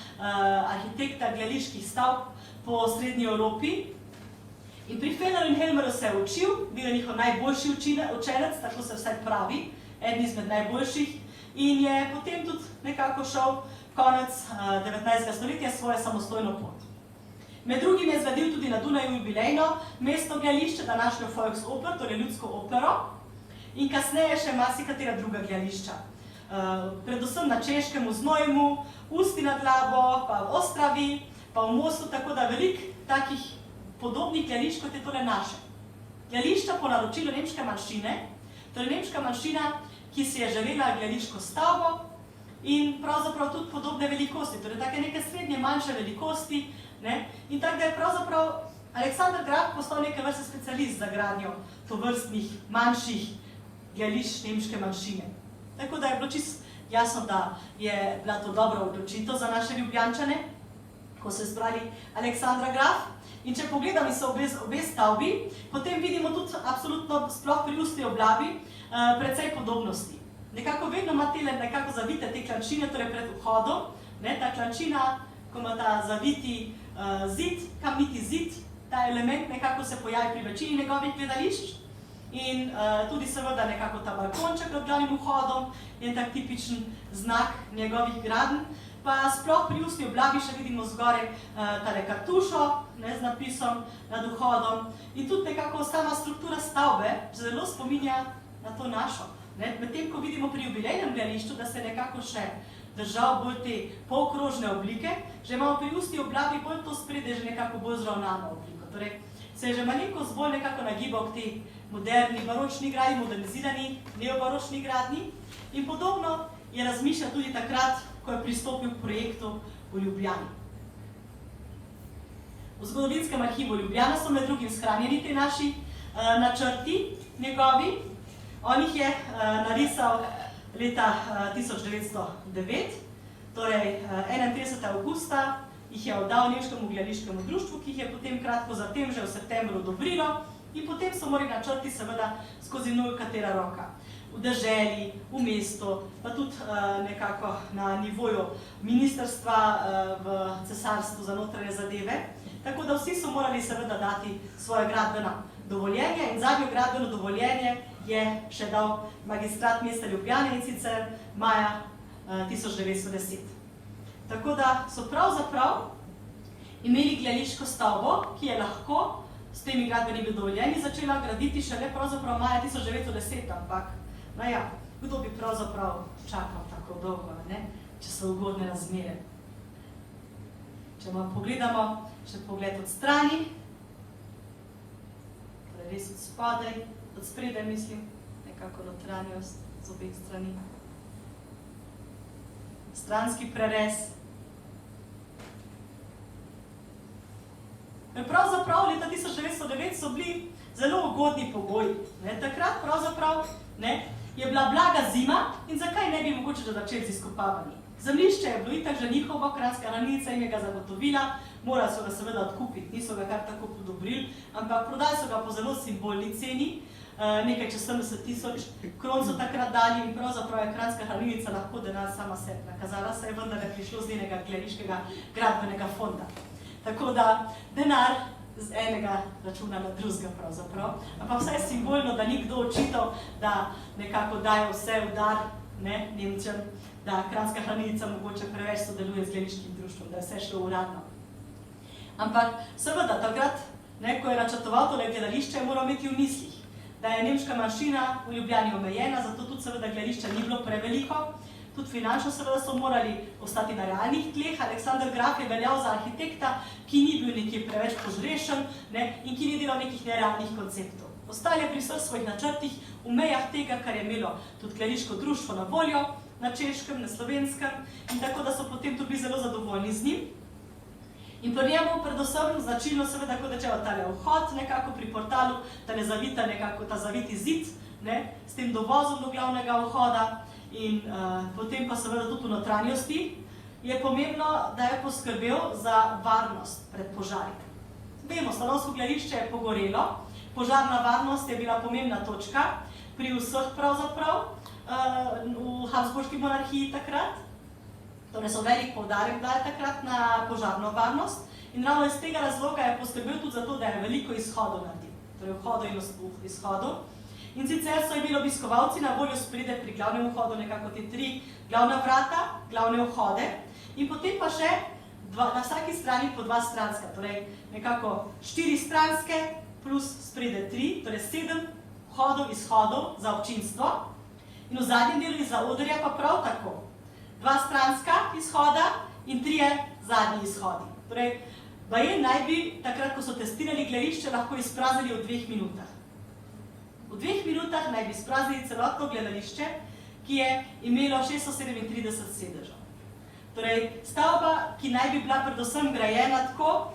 arhitekta gledaliških stavb po srednji Evropi. In pri Feller in Helmeru se je učil, bil je njihov najboljši učenec, tako se vsaj pravi, eden izmed najboljših, in je potem tudi nekako šel konec 19. stoletja svojo samostojno pot. Med drugim je zgradil tudi na Dunaju jubilejno mestno gledališče, današnjo Volksoper, torej ljudsko opero, in kasneje še marsikatera druga gledališča. Predvsem na Češkem, v Znojmu, Usti nad Labo, pa v Ostravi, pa v Mostu, tako da veliko takih podobnih gledališč, kot je tole naše. Gledališča po naročilu nemške manjšine, torej nemška manjšina, ki si je želela gledališko stavbo in pravzaprav tudi podobne velikosti, torej take neke srednje manjše velikosti, in tako da je pravzaprav Alexander Graf postal neke vrste specialist za gradnjo tovrstnih manjših gledališč nemške manjšine. Tako da je bilo čisto jasno, da je bila to dobra odločitev za naše Ljubljančane, ko so izbrali Alexandra Graf. In če pogledam so obe stavbi, potem vidimo tudi absolutno, sploh pri Ustni oblabi, precej podobnosti. Nekako vedno ima tele nekako zavite te klančine, torej pred vhodom, ta klančina, ko ima ta zaviti zid, kamniti zid, ta element nekako se pojavi pri večini njegovih gledališč in tudi seveda nekako ta balkonček nad glavnim vhodom je tak tipičen znak njegovih gradenj. Pa sploh pri Ustni oblabi še vidimo zgoraj tale kartušo z napisom nad vhodom in tudi nekako sama struktura stavbe zelo spominja na to našo. Medtem, ko vidimo pri jubilejnem gledališču, da se nekako še držal bolj te polkrožne oblike, že imamo pri Ustni oblabi bolj to spredje, že nekako bolj zravnano obliko. Torej, se je že malenkost bolj nekako nagibal k tej moderni baročni gradnji, modernizirani neobaročni gradnji in podobno je razmišljal tudi takrat, ko je pristopil k projektu v Ljubljani. V zgodovinskem arhivu Ljubljana so med drugim shranjeni te naši načrti njegovi. On jih je narisal leta 1909, torej 31. avgusta jih je oddal nemškemu gledališkemu društvu, ki jih je potem kratko zatem že v septembru odobrilo in potem so morali načrti seveda skozi katera roka. V deželi, v mestu, pa tudi nekako na nivoju ministrstva v cesarstvu za notranje zadeve. Tako da vsi so morali seveda dati svoje gradbeno dovoljenje in zadnjo gradbeno dovoljenje je še dal magistrat mesta Ljubljane in sicer maja 1910. Tako da so pravzaprav imeli gledališko stavbo, ki je lahko s temi gradbenimi dovoljenji začela graditi šele pravzaprav maja 1910, ampak kdo bi pravzaprav čakal tako dolgo, če so ugodne razmere. Če malo pogledamo, še pogled od strani, torej res od spodaj, od spredaj mislim, nekako notranjost z obeh strani. Stranski prerez. Pravzaprav leta 1909 so bili zelo ugodni pogoji. Takrat pravzaprav je bila blaga zima in zakaj ne bi mogoče začeli z izkopavanji. Zemljišče je bilo itak že njihovo, Kranjska hranilnica jim je ga zagotovila, morali so ga seveda odkupiti, niso ga kar tako podobrili, ampak prodali so ga po zelo simbolni ceni, nekaj čez 70.000 kron so takrat dali in pravzaprav je Kranjska hranilnica lahko denar sama sebi nakazala, se je vendar prišlo z njenega glediškega gradbenega fonda. Tako da denar z enega računa na drugega pravzaprav, ampak vsaj simbolno, da ni kdo očital, da nekako dajo vse v dar Nemčem, da Kranjska hranilnica mogoče preveč sodeluje z glediškim društvom, da je vse šlo uradno. Ampak seveda takrat, ko je načrtoval tole gledališče, je moral imeti v mislih, da je nemška manjšina v Ljubljani omejena, zato tudi seveda gledališča ni bilo preveliko, tudi finančno seveda so morali ostati na realnih tleh. Aleksander Graf je veljal za arhitekta, ki ni bil nekje preveč požrešen in ki ni delal nekih nerealnih konceptov. Ostal je pri vseh svojih načrtih v mejah tega, kar je imelo tudi gledališko društvo na voljo, na Češkem, na Slovenskem, in tako da so potem tudi bili zelo zadovoljni z njim. In pri njemu predvsem značilno seveda, kot rečeva, tale vhod nekako pri portalu, tale zavita nekako, ta zaviti zid, s tem dovozom do glavnega vhoda in potem pa seveda tudi v notranjosti, je pomembno, da je poskrbel za varnost pred požari. Vemo, Stanovsko gledališče je pogorelo, požarna varnost je bila pomembna točka pri vseh pravzaprav v Habsburški monarhiji takrat. Torej so velik poudarek dali takrat na požarno varnost in ravno iz tega razloga je poskrbel tudi za to, da je veliko izhodov naredil, torej vhodov in izhodov. In sicer so imeli obiskovalci na voljo spredaj pri glavnem vhodu nekako te 3 glavna vrata, glavne vhode in potem pa še na vsaki strani po 2 stranska, torej nekako 4 stranske plus spredaj 3, torej 7 vhodov, izhodov za občinstvo. In v zadnjem delu iz zaodrja pa prav tako 2 stranska izhoda in 3 zadnji izhodi. Torej, baje naj bi, takrat, ko so testirali gledališče, lahko izpraznili v 2 minutah. V 2 minutah naj bi izpraznili celotno gledališče, ki je imelo 637 sedežev. Torej, stavba, ki naj bi bila predvsem grajena tako,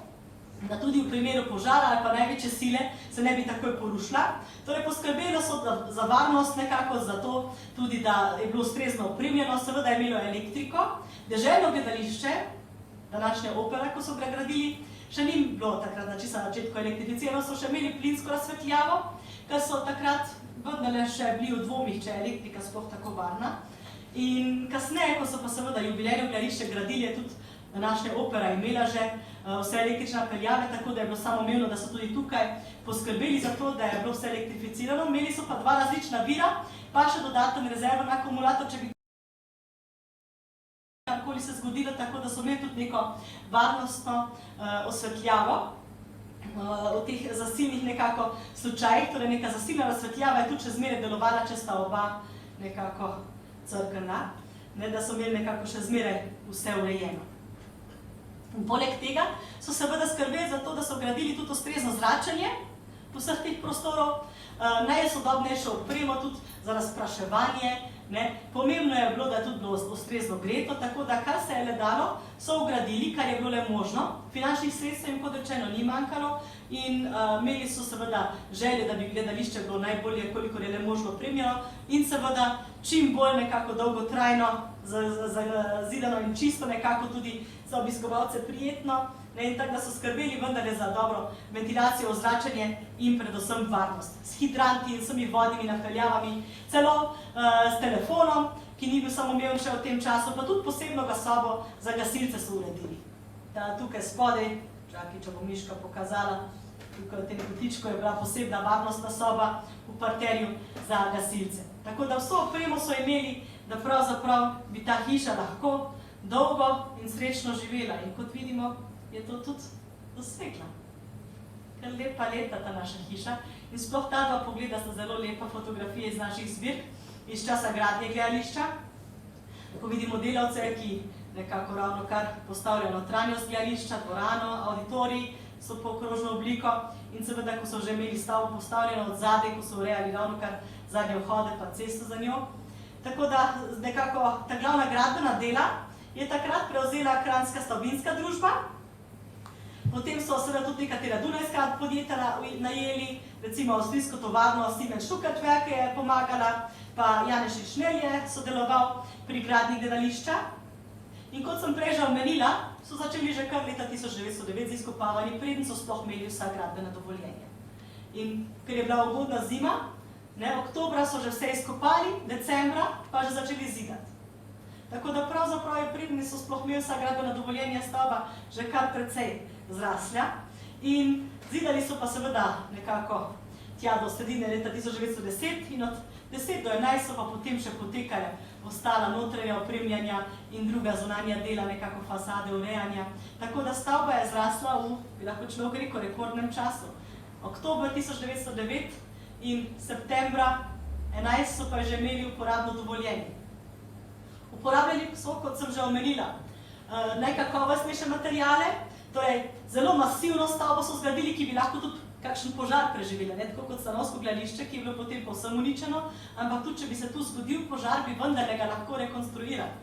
da tudi v primeru požara ali pa največje sile se ne bi takoj porušila. Torej, poskrbelo so za varnost nekako, zato tudi, da je bilo ustrezno opremljeno, seveda je imelo elektriko. Deželno gledališče, današnja opera, ko so ga gradili, še ni bilo takrat na čisto začetku elektrificirano, so še imeli plinsko razsvetljavo, ker so takrat vendarle še bili v dvomih, če je elektrika sploh tako varna. In kasneje, ko so pa seveda jubilejno gledališče gradili, je tudi današnja opera imela že vse električne napeljave, tako da je bilo samoumevno, da so tudi tukaj poskrbeli za to, da je bilo vse elektrificirano. Imeli so pa 2 različna vira, pa še dodaten rezervni akumulator, če bi karkoli se zgodilo, tako da so imeli tudi neko varnostno osvetljavo v teh zasilnih nekako slučajih. Torej, neka zasilna razsvetljava je tudi še zmeraj delovala, če sta oba nekako crkvena, da so imeli nekako še zmeraj vse urejeno. In poleg tega so seveda skrbeli za to, da so gradili tudi ustrezno zračenje po vseh teh prostorov, najsodobnejšo opremo tudi za razpraševanje. Pomembno je bilo, da je tudi bilo ustrezno greto, tako da kar se je le dalo, so ugradili, kar je bilo le možno. Finančnih sredstev jim, kot rečeno, ni manjkalo in imeli so seveda želje, da bi gledališče bilo najbolje, kolikor je le možno opremljeno in seveda čim bolj nekako dolgotrajno, zazidano in čisto nekako tudi za obiskovalce prijetno. In tako, da so skrbeli vendarle za dobro ventilacijo, ozračenje in predvsem varnost. S hidranti in vsemi vodnimi napeljavami, celo s telefonom, ki ni bil samoumeven še v tem času, pa tudi posebno sobo za gasilce so uredili. Tukaj spodaj, čakaj, če bom miška pokazala, tukaj v tem kotičku je bila posebna varnostna soba v parterju za gasilce. Tako da vso opremo so imeli, da pravzaprav bi ta hiša lahko dolgo in srečno živela. In kot vidimo, je to tudi dosegla. Kar lepa leta ta naša hiša. In sploh ta 2 pogleda sta zelo lepa fotografije iz naših zbirk, iz časa gradnje gledališča. Ko vidimo delavce, ki nekako ravno kar postavljajo notranjost gledališča, dvorano, auditorij, so po krožno obliko in seveda, ko so že imeli stavbo postavljeno od zadaj, ko so urejali ravno kar zadnje vhode pa cesto za njo. Tako da nekako ta glavna gradbena dela je takrat prevzela Kranjska stavbinska družba. Potem so seveda tudi nekatera dunajska podjetja najeli, recimo avstrijsko tovarno Siemens Schuckertwerke je pomagala, pa Janez Šnel je sodeloval pri gradnji gledališča. In kot sem prej že omenila, so začeli že kar leta 1909 z izkopavanjem, preden so sploh imeli vsa gradbena dovoljenja. In ker je bila ugodna zima, oktobra so že vse izkopali, decembra pa že začeli zidati. Tako da pravzaprav je preden so sploh imeli vsa gradbena dovoljenja, stavba že kar precej zrasla. In zidali so pa seveda nekako tja do sredine leta 1910 in od 10 do 11 so pa potem še potekale ostala notranja opremljanja in druga zunanja dela, nekako fasade, urejanja. Tako da stavba je zrasla v, bi lahko človek rekel, rekordnem času. Oktober 1909 in septembra 11 so pa že imeli uporabno dovoljenje. Uporabljali so, kot sem že omenila, najkakovostnejše materijale, torej zelo masivno stavbo so zgradili, ki bi lahko tudi kakšen požar preživela, ne tako kot Stanovsko gledališče, ki je bilo potem povsem uničeno, ampak tudi, če bi se tu zgodil požar, bi vendarle ga lahko rekonstruirali.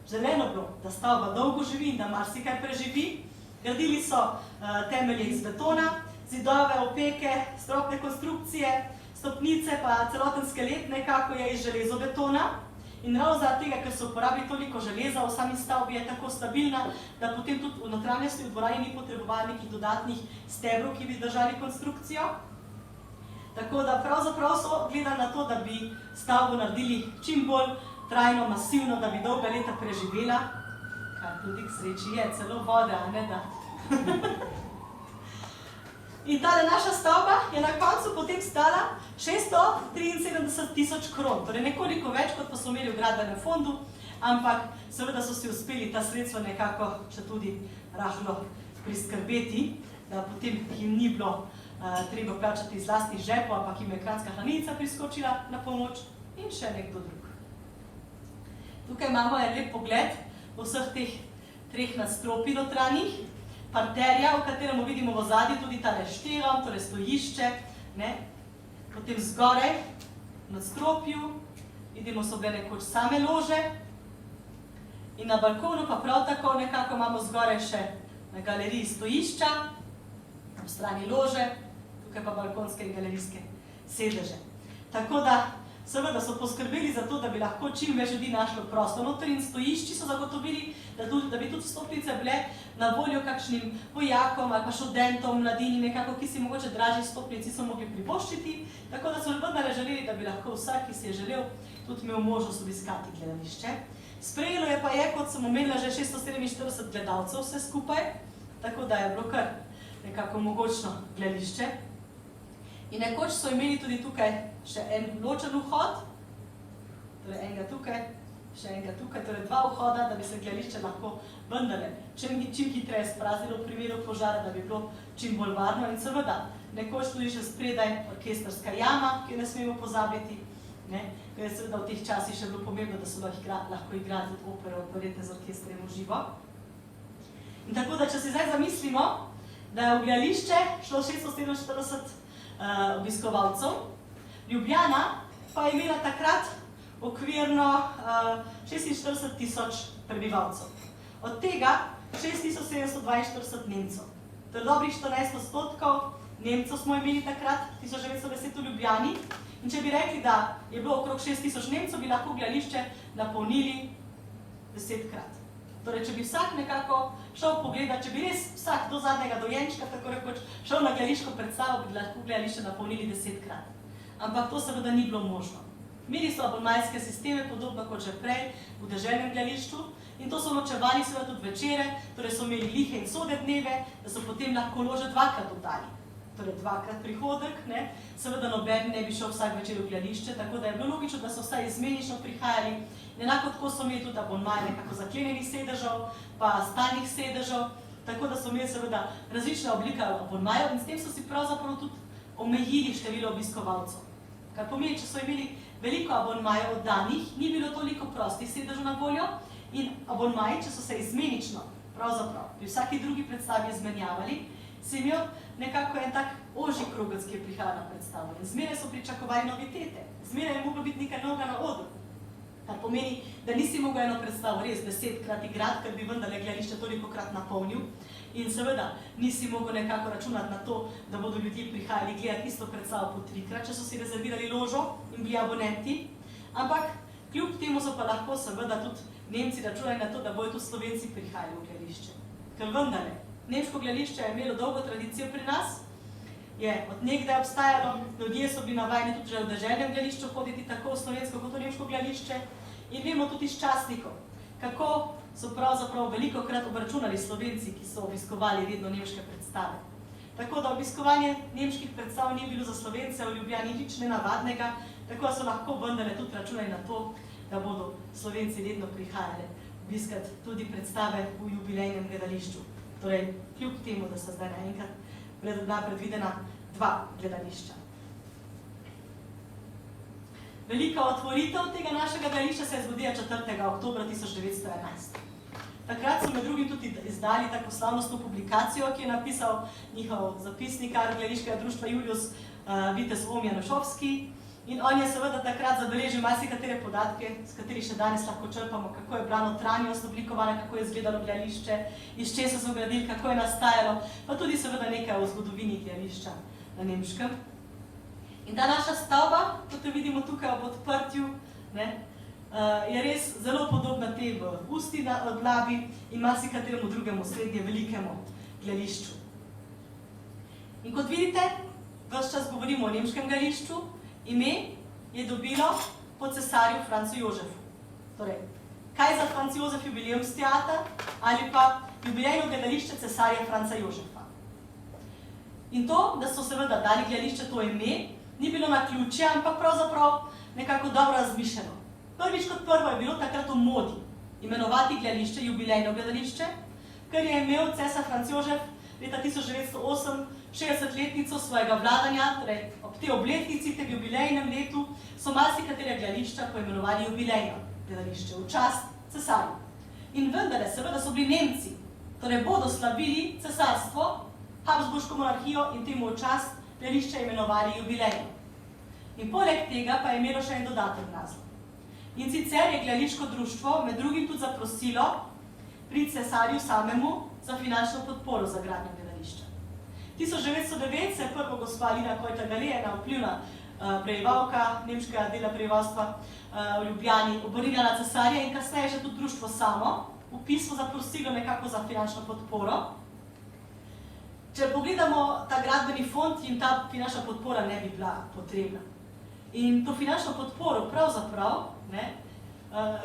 Želeno bilo, da stavba dolgo živi in da marsikaj preživi. Gradili so temelje iz betona, zidove, opeke, stropne konstrukcije, stopnice, pa celoten skelet nekako je iz železobetona. In ravno zaradi tega, ker so uporabili toliko železa v sami stavbi, je tako stabilna, da potem tudi v notranjosti v dvorani ni potrebovali nekih dodatnih stebrov, ki bi držali konstrukcijo. Tako da pravzaprav so gledali na to, da bi stavbo naredili čim bolj trajno, masivno, da bi dolga leta preživela. Kar tudi k sreči je, celo vode, a ne da. In tale naša stavba je na koncu potem stala 673.000 kron, torej nekoliko več, kot pa so imeli v gradbenem fondu, ampak seveda so si uspeli ta sredstva nekako še tudi rahlo priskrbeti, da potem jim ni bilo treba plačati iz lastnih žepov, ampak jim je Kranjska hranilnica priskočila na pomoč in še nekdo drug. Tukaj imamo en lep pogled v vseh teh treh nadstropij notranjih, parterja, v katerem vidimo v ozadju tudi tale štirom, torej stojišče, potem zgoraj, v nadstropju, vidimo so bile nekoč same lože in na balkonu pa prav tako nekako imamo zgoraj še na galeriji stojišča, v strani lože, tukaj pa balkonske in galerijske sedeže. Tako da seveda so poskrbeli za to, da bi lahko čim več ljudi našlo prostor noter in stojišči so zagotovili, da bi tudi stopnice bile na voljo kakšnim vojakom ali pa študentom, mladini nekako, ki si mogoče dražji stopnici so mogli privoščiti, tako da so vendarle želeli, da bi lahko vsak, ki si je želel, tudi imel možnost obiskati gledališče. Sprejelo je pa je, kot sem omenila, že 647 gledalcev vse skupaj, tako da je bilo kar nekako mogočno gledališče. In nekoč so imeli tudi tukaj še en ločen vhod, torej enega tukaj, še enega tukaj, torej dva vhoda, da bi se gledališče lahko vendarle čim hitreje spraznilo v primeru požara, da bi bilo čim bolj varno. In seveda, nekoč tudi še spredaj orkestrska jama, ki jo ne smemo pozabiti, ker je seveda v teh časih še bilo pomembno, da so lahko igrali tudi opero, operete z orkestrem v živo. In tako da, če si zdaj zamislimo, da je v gledališče šlo 647 obiskovalcev, Ljubljana pa je imela takrat okvirno 46.000 prebivalcev. Od tega 6.742 Nemcev. To je dobrih 14% Nemcev smo imeli takrat, 1910 v Ljubljani. In če bi rekli, da je bilo okrog 6.000 Nemcev, bi lahko gledališče napolnili 10-krat. Torej, če bi vsak nekako šel pogledati, če bi res vsak do zadnjega dojenčka, tako rekoč, šel na gledališko predstavo, bi lahko gledališče napolnili 10-krat. Ampak to seveda ni bilo možno. Imeli so abonmajske sisteme, podobno kot že prej v deželnem gledališču, in to so ločevali seveda tudi večere, torej so imeli lihe in sode dneve, da so potem lahko lože dvakrat oddali. Torej dvakrat prihodek, seveda noben ne bi šel vsak večer v gledališče, tako da je bilo logično, da so vsaj izmenično prihajali. Enako tako so imeli tudi abonmaje nekako zaklenjenih sedežev, pa stalnih sedežev, tako da so imeli seveda različne oblike abonmajev in s tem so si pravzaprav tudi omejili število obiskovalcev. Kar pomeni, če so imeli veliko abonmajev oddanih, ni bilo toliko prostih sedežev na voljo in abonmaji, če so se izmenično pravzaprav pri vsaki drugi predstavi izmenjavali, si imel nekako en tak ožji krogec, ki je prihajal na predstavo. In zmeraj so pričakovali novitete, zmeraj je moglo biti nekaj novega na odru. Kar pomeni, da nisi mogel eno predstavo res 10-krat igrati, ker bi vendarle gledališče tolikokrat napolnil. In seveda nisi mogel nekako računati na to, da bodo ljudje prihajali gledati isto predstavo po 3-krat, če so si rezervirali ložo in bili abonenti. Ampak kljub temu so pa lahko seveda tudi Nemci računali na to, da bodo tudi Slovenci prihajali v gledališče. Ker vendarle, nemško gledališče je imelo dolgo tradicijo pri nas, je od nekdaj obstajalo, ljudje so bili navajeni tudi že v deželnem gledališču hoditi tako v slovensko kot v nemško gledališče in vemo tudi iz časnikov, kako so pravzaprav velikokrat obračunali Slovenci, ki so obiskovali vedno nemške predstave. Tako da obiskovanje nemških predstav ni bilo za Slovence v Ljubljani nič nenavadnega, tako da so lahko vendarle tudi računali na to, da bodo Slovenci vedno prihajali obiskati tudi predstave v jubilejnem gledališču. Torej, kljub temu, da so zdaj naenkrat predvidena 2 gledališča. Velika otvoritev tega našega gledališča se je zgodila 4. oktobra 1911. Takrat so med drugim tudi izdali tako slavnostno publikacijo, ki je napisal njihov zapisnikar gledališkega društva Julius Vitez Janušovski. In on je seveda takrat zabeležil marsikatere podatke, s katerih še danes lahko črpamo, kako je bila notranjost oblikovana, kako je izgledalo gledališče, iz česa so gradili, kako je nastajalo, pa tudi seveda nekaj o zgodovini gledališča na nemškem. In ta naša stavba, kot jo vidimo tukaj ob odprtju, je res zelo podobna tej v Usti Dlavi in marsikateremu drugemu srednje velikemu gledališču. In kot vidite, ves čas govorimo o nemškem gledališču, ime je dobilo po cesarju Francu Jožefu. Torej, kaj za Franc Jozef jubilejumsteater ali pa jubilejno gledališče cesarja Franca Jožefa. In to, da so seveda dali gledališče to ime, ni bilo naključje, ampak pravzaprav nekako dobro razmišljeno. Prvič kot prvo je bilo takrat v modi imenovati gledališče jubilejno gledališče, ker je imel cesar Franc Jožef leta 1908 60-letnico svojega vladanja, torej ob tej obletnici, tem jubilejnem letu, so marsikatere gledališča poimenovali jubilejno gledališče v čast cesarju. In vendarle, seveda so bili Nemci, torej bodo slavili cesarstvo, Habsburško monarhijo in temu v čast gledališče imenovali jubilejno. In poleg tega pa je imelo še en dodaten naslov. In sicer je gledališko društvo med drugim tudi zaprosilo pri cesarju samemu za finančno podporo za gradnjo gledališča. 1909 se je prvo gospa Lina Kojta-Gale, ena vplivna prebivalka nemškega dela prebivalstva v Ljubljani, obrnila na cesarja in kasneje še tudi društvo samo v pismu zaprosilo nekako za finančno podporo. Če pogledamo ta gradbeni fond, jim ta finančna podpora ne bi bila potrebna. In to finančno podporo pravzaprav,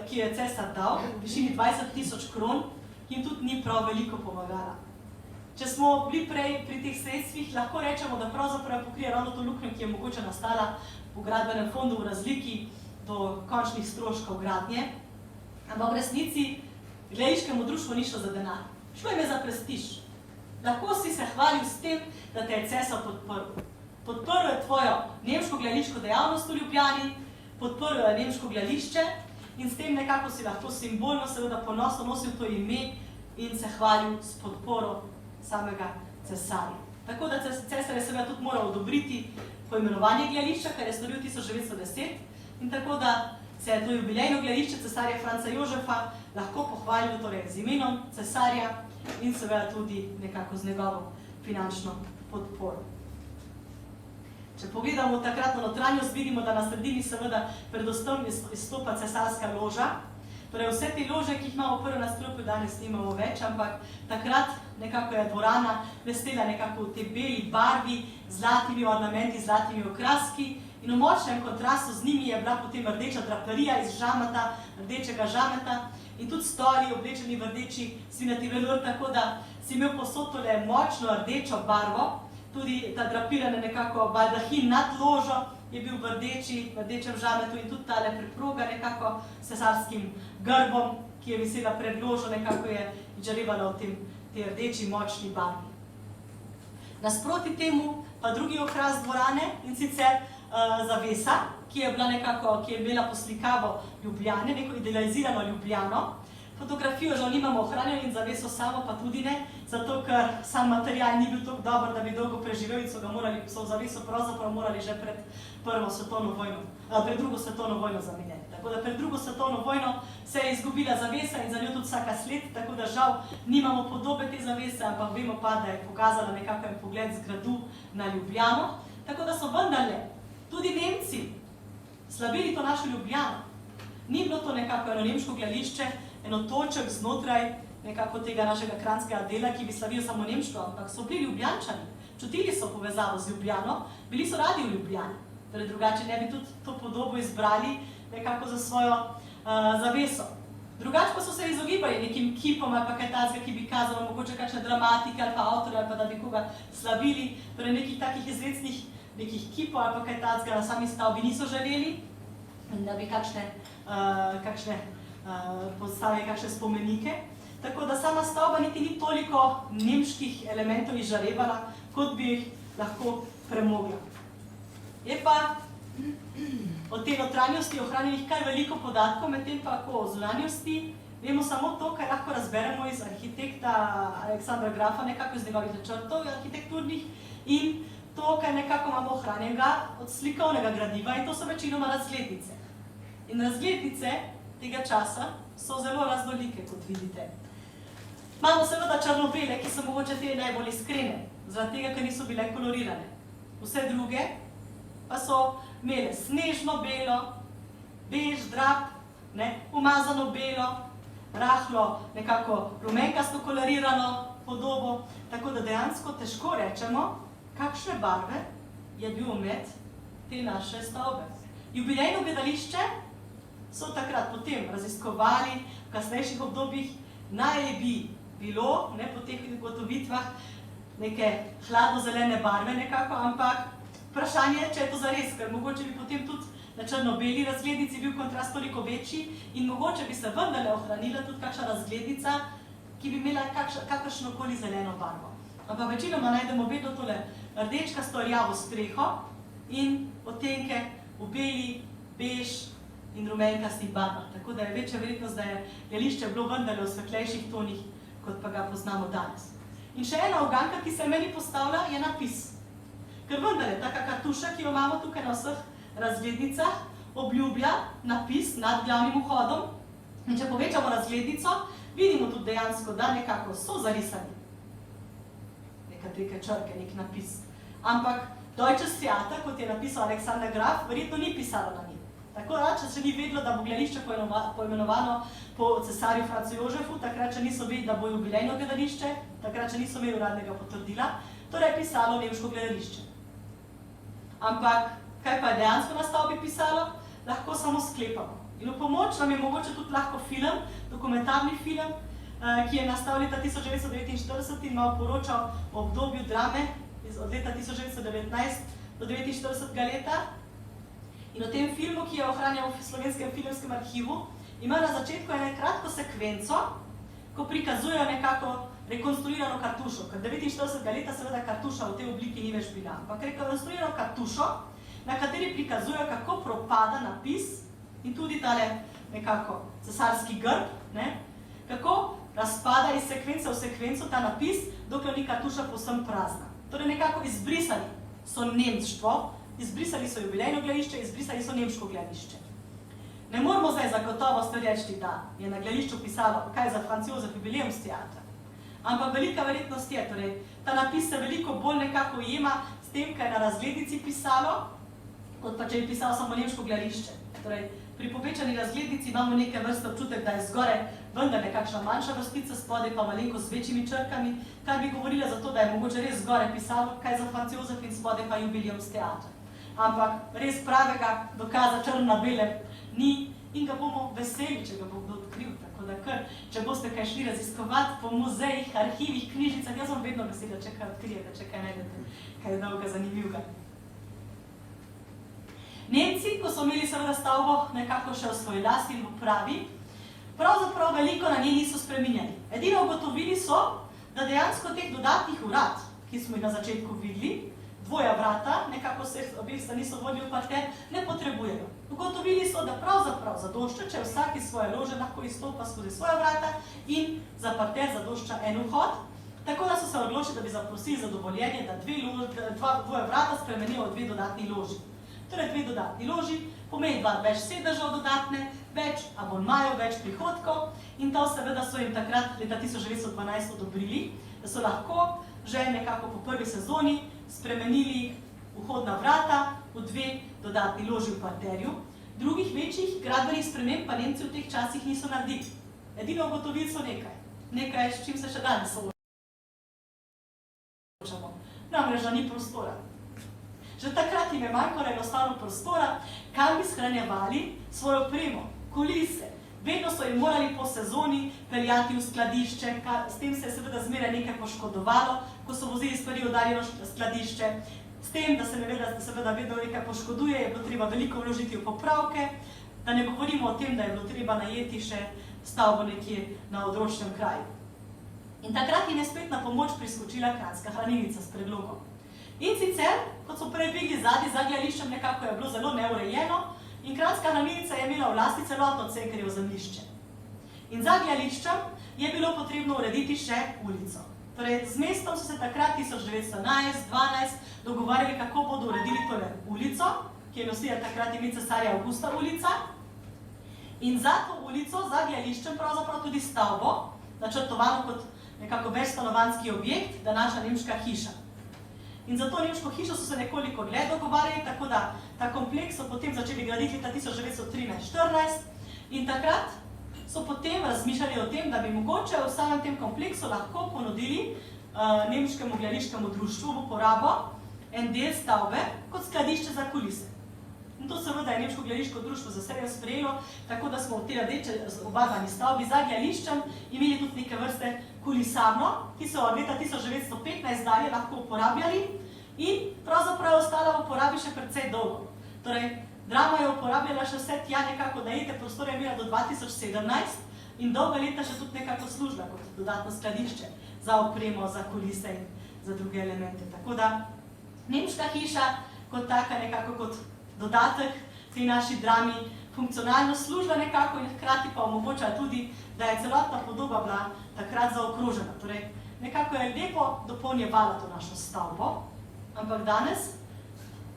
ki je cesar dal, v višini 20.000 kron, jim tudi ni prav veliko pomagala. Če smo bili prej pri teh sredstvih, lahko rečemo, da pravzaprav pokrije ravno to luknjo, ki je mogoče nastala v gradbenem fondu v razliki do končnih stroškov gradnje. Ampak v resnici gledališkemu društvu ni šlo za denar. Šlo jim je za prestiž. Lahko si se hvalil s tem, da te je cesar podprl. Podprl je tvojo nemško gledališko dejavnost v Ljubljani, podprl je nemško gledališče in s tem nekako si lahko simbolno, seveda ponosno nosil to ime in se hvalil s podporo samega cesarja. Tako da cesar je seveda tudi moral odobriti poimenovanje gledališča, kar je storil 1910, in tako da se je to jubilejno gledališče cesarja Franca Jožefa lahko pohvalilo torej z imenom cesarja in seveda tudi nekako z njegovo finančno podporo. Če pogledamo takratno notranjost, vidimo, da na sredini seveda predvsem izstopa cesarska loža. Torej vse te lože, ki jih imamo v prvem nadstropju, danes nimamo več, ampak takrat nekako je dvorana blestela nekako v tej beli barvi, z zlatimi ornamenti, z zlatimi okraski in v močnem kontrastu z njimi je bila potem rdeča draperija iz žameta, rdečega žameta in tudi stoli oblečeni v rdeči svinjati velur, tako da si imel posod tole močno rdečo barvo, tudi ta drapirane nekako baldahin nad ložo je bil v rdečem žametu in tudi tale preproga nekako s cesarskim grbom, ki je visela pred ložo, nekako je žarevala v tej rdeči močni barvi. Nasproti temu pa drugi okras dvorane in sicer zavesa, ki je imela poslikavo Ljubljane, neko idealizirano Ljubljano. Fotografijo žal nimamo ohranjeno in zaveso samo pa tudi ne, zato ker sam material ni bil tako dober, da bi dolgo preživel in so v zaveso pravzaprav morali že pred drugo svetovno vojno zamenjati. Tako da pred drugo svetovno vojno se je izgubila zavesa in za njo tudi vsaka sled, tako da žal nimamo podobe te zavese, ampak vemo pa, da je pokazala nekakšen pogled z gradu na Ljubljano. Tako da so vendarle tudi Nemci slavili to našo Ljubljano. Ni bilo to nekako eno nemško gledališče, eno toček znotraj nekako tega našega kranjskega dela, ki bi slavil samo nemško, ampak so bili Ljubljančani, čutili so povezavo z Ljubljano, bili so radi v Ljubljani. Torej drugače ne bi tudi to podobo izbrali nekako za svojo zaveso. Drugače pa so se izogibali nekim kipom ali pa kaj takega, ki bi kazalo mogoče kakšne dramatike ali pa avtorja ali pa da bi koga slavili. Torej nekih takih izrecnih nekih kipov ali pa kaj takega na sami stavbi niso želeli, da bi kakšne postavili kakšne spomenike. Tako da sama stavba niti ni toliko nemških elementov izžarevala, kot bi jih lahko premogla. Je pa od te notranjosti ohranjenih kar veliko podatkov, medtem pa o zunanjosti vemo samo to, kar lahko razberemo iz arhitekta Aleksandra Grafa, nekako iz njegovih načrtov arhitekturnih, in to, kar nekako imamo ohranjenega od slikovnega gradiva, in to so večinoma razglednice. In razglednice tega časa so zelo raznolike, kot vidite. Imamo seveda črno-bele, ki so mogoče te najbolj iskrene, zaradi tega, ker niso bile kolorirane. Vse druge pa so imele snežno belo, bež, drap, umazano belo, rahlo, nekako rumenkasto kolorirano podobo, tako da dejansko težko rečemo, kakšne barve je bil omet te naše stavbe. Jubilejno gledališče so takrat potem raziskovali v kasnejših obdobjih, naj bi bilo, po teh ugotovitvah, neke hladno-zelene barve nekako, ampak vprašanje je, če je to zares, ker mogoče bi potem tudi na črno-beli razglednici bil kontrast toliko večji in mogoče bi se vendarle ohranila tudi kakšna razglednica, ki bi imela kakršnokoli zeleno barvo. Ampak večinoma najdemo vedno tole rdečkasto rjavo streho in odtenke v beli, bež in rumenkastih barvah. Tako da je večja verjetnost, da je gledališče bilo vendarle v svetlejših tonih, kot pa ga poznamo danes. In še ena uganka, ki se meni postavlja, je napis. Ker vendarle, taka kartuša, ki jo imamo tukaj na vseh razglednicah, obljublja napis nad glavnim vhodom. In če povečamo razglednico, vidimo tudi dejansko, da nekako so zarisani neke črke, nek napis. Ampak Deutsches Theater, kot je napisal Alexander Graf, verjetno ni pisalo na njih. Tako da, če se ni vedelo, da bo gledališče poimenovano po cesarju Francu Jožefu, takrat, če niso vedeli, da bo jubilejno gledališče, takrat, če niso imeli uradnega potrdila, torej je pisalo nemško gledališče. Ampak, kaj pa je dejansko na stavbi pisalo, lahko samo sklepamo. In v pomoč nam je mogoče tudi lahko film, dokumentarni film, ki je nastal leta 1949 in malo poročal o obdobju drame od leta 1919 do 1949 leta. In v tem filmu, ki je ohranjen v Slovenskem filmskem arhivu, ima na začetku eno kratko sekvenco, ko prikazujejo nekako rekonstruirano kartušo, ker 49. leta seveda kartuša v tej obliki ni več bila, ampak rekonstruirano kartušo, na kateri prikazujejo, kako propada napis in tudi tale nekako cesarski grb, kako razpada iz sekvence v sekvenco ta napis, dokler ni kartuša povsem prazna. Torej nekako izbrisali so nemštvo, izbrisali so jubilejno gledališče, izbrisali so nemško gledališče. Ne moramo zdaj za gotovost reči, da je na gledališču pisalo, kaj za Franz Josef Jubileumsteater. Ampak velika verjetnost je, torej ta napis se veliko bolj nekako ujema s tem, kaj je na razglednici pisalo, kot pa če je pisalo samo nemško gledališče. Torej, pri povečani razglednici imamo neke vrste občutek, da je zgoraj vendar nekakšna manjša vrstica, spodaj pa malenko z večjimi črkami, kar bi govorila za to, da je mogoče res zgoraj pisalo, kaj za Franz Josef in spodaj pa Jubileumsteater. Ampak res pravega dokaza črno na belem ni in ga bomo veseli, če ga bo kdo odkril. Tako da kar, če boste kaj šli raziskovati po muzejih, arhivih, knjižnicah, jaz bom vedno vesela, če kaj odkrijete, če kaj najdete, kaj je dolga zanimivega. Nemci, ko so imeli seveda stavbo nekako še v svoji lasti in v upravi, pravzaprav veliko na njej niso spreminjali. Edino ugotovili so, da dejansko teh dodatnih vrat, ki smo jih na začetku videli, dvoja vrata, nekako se obeh strani so vodili v parter, ne potrebujejo. Ugotovili so, da pravzaprav zadošča, če vsak iz svoje lože lahko izstopa skozi svoja vrata in za parter zadošča en vhod, tako da so se odločili, da bi zaprosili za dovoljenje, da dvoje vrata spremenijo v dve dodatni loži. Torej dve dodatni loži, pomeni več sedežev dodatne, več abonmajev, več prihodkov in to seveda so jim takrat leta 1912 odobrili, da so lahko že nekako po prvi sezoni spremenili vhodna vrata v 2 dodatni loži v parterju. Drugih večjih gradbenih sprememb pa Nemci v teh časih niso naredili. Edino ugotovili so nekaj, s čim se še danes soočamo. Namreč, da ni prostora. Že takrat jim je manjkalo enostavno prostora, kam bi shranjevali svojo opremo, kulise. Vedno so jim morali po sezoni peljati v skladišče, s tem se je seveda zmeraj nekaj poškodovalo, ko so vozili stvari v oddaljeno skladišče. S tem, da se seveda vedno nekaj poškoduje, je bilo treba veliko vložiti v popravke, da ne govorimo o tem, da je bilo treba najeti še stavbo nekje na odročnem kraju. In takrat jim je spet na pomoč priskočila Kranjska hranilnica s predlogom. In sicer, kot so prej videli zadnji, za gledališčem nekako je bilo zelo neurejeno in Kranjska hranilnica je imela v lasti celotno Cankarjevo zemljišče. In za gledališčem je bilo potrebno urediti še ulico. Torej, z mestom so se takrat 1911-12 dogovarjali, kako bodo uredili ulico, ki je nosila takrat ime Cesarja Avgusta ulica. In za to ulico, za gledališčem, pravzaprav tudi stavbo, načrtovano kot nekako večstanovanjski objekt, današnja nemška hiša. In za to nemško hišo so se nekoliko dlje dogovarjali, tako da ta kompleks so potem začeli graditi leta 1913-14 in takrat so potem razmišljali o tem, da bi mogoče v samem tem kompleksu lahko ponudili nemškemu gledališkemu društvu v uporabo en del stavbe kot skladišče za kulise. In to seveda je nemško gledališko društvo za veseljem sprejelo, tako da smo v tej rdeče obarvani stavbi za gledališčem imeli tudi neke vrste kulisarno, ki so od leta 1915 dalje lahko uporabljali in pravzaprav ostala v uporabi še precej dolgo. Torej, Drama je uporabljala še vse tja nekako, da je te prostore imela do 2017 in dolga leta še tudi nekako služila kot dodatno skladišče za opremo, za kulise in za druge elemente. Tako da, nemška hiša kot taka nekako kot dodatek tej naši drami funkcionalno služila nekako in hkrati pa omogočala tudi, da je celotna podoba bila takrat zaokrožena. Torej, nekako je lepo dopolnjevala to našo stavbo, ampak danes,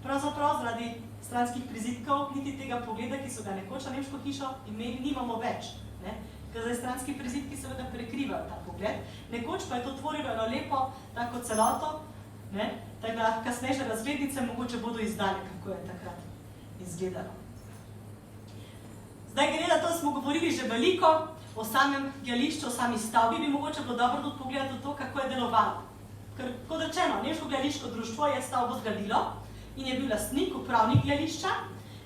pravzaprav zaradi stranskih prizidkov, niti tega pogleda, ki so ga nekoč na nemško hišo imeli, nimamo več. Ker zdaj stranski prizidki seveda prekrivajo ta pogled. Nekoč pa je to tvorilo eno lepo tako celoto, tako da kasnejše razglednice mogoče bodo izdali, kako je takrat izgledalo. Zdaj, glede na to smo govorili že veliko o samem gledališču, o sami stavbi, bi mogoče bilo dobro tudi pogledati to, kako je delovalo. Ker, kot rečeno, nemško gledališko društvo je stavbo zgradilo in je bil lastnik, upravnik gledališča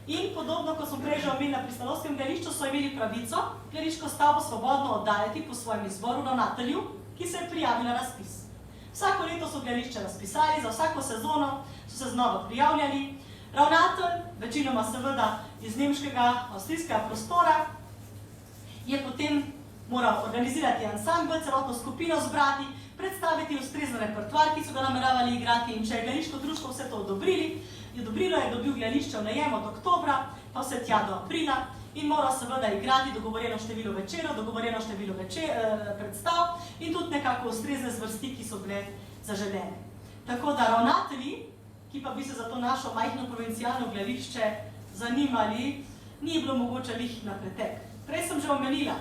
in podobno, kot smo prej že omenili pri Stanovskem gledališču, so imeli pravico gledališko stavbo svobodno oddajati po svojem izboru ravnatelju, ki se je prijavil na razpis. Vsako leto so gledališče razpisali, za vsako sezono so se znova prijavljali. Ravnatelj, večinoma seveda iz nemškega, avstrijskega prostora, je potem moral organizirati ansambl, celotno skupino zbrati, predstaviti ustrezen repertoar, ki so ga nameravali igrati in če je gledališko društvo vse to odobrilo, je dobil gledališče v najem od oktobra, pa vse tja do aprila in moral seveda igrati dogovorjeno število večerov, dogovorjeno število predstav in tudi nekako ustrezne zvrsti, ki so bile zaželene. Tako da ravnatelji, ki pa bi se za to našo majhno provincialno gledališče zanimali, ni bilo mogoče lih na pretek. Prej sem že omenila,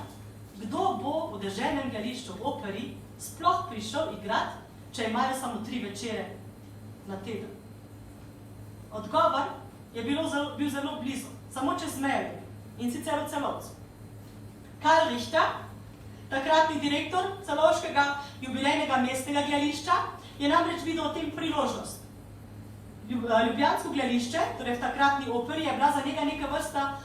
kdo bo v deželnem gledališču v operi sploh prišel igrati, če imajo samo 3 večere na teden. Odgovor je bil zelo blizu, samo čez mejo in sicer v Celovcu. Karl Richter, takratni direktor celovškega jubilejnega mestnega gledališča, je namreč videl o tem priložnost. Ljubljansko gledališče, torej v takratni operi, je bila za njega neka vrsta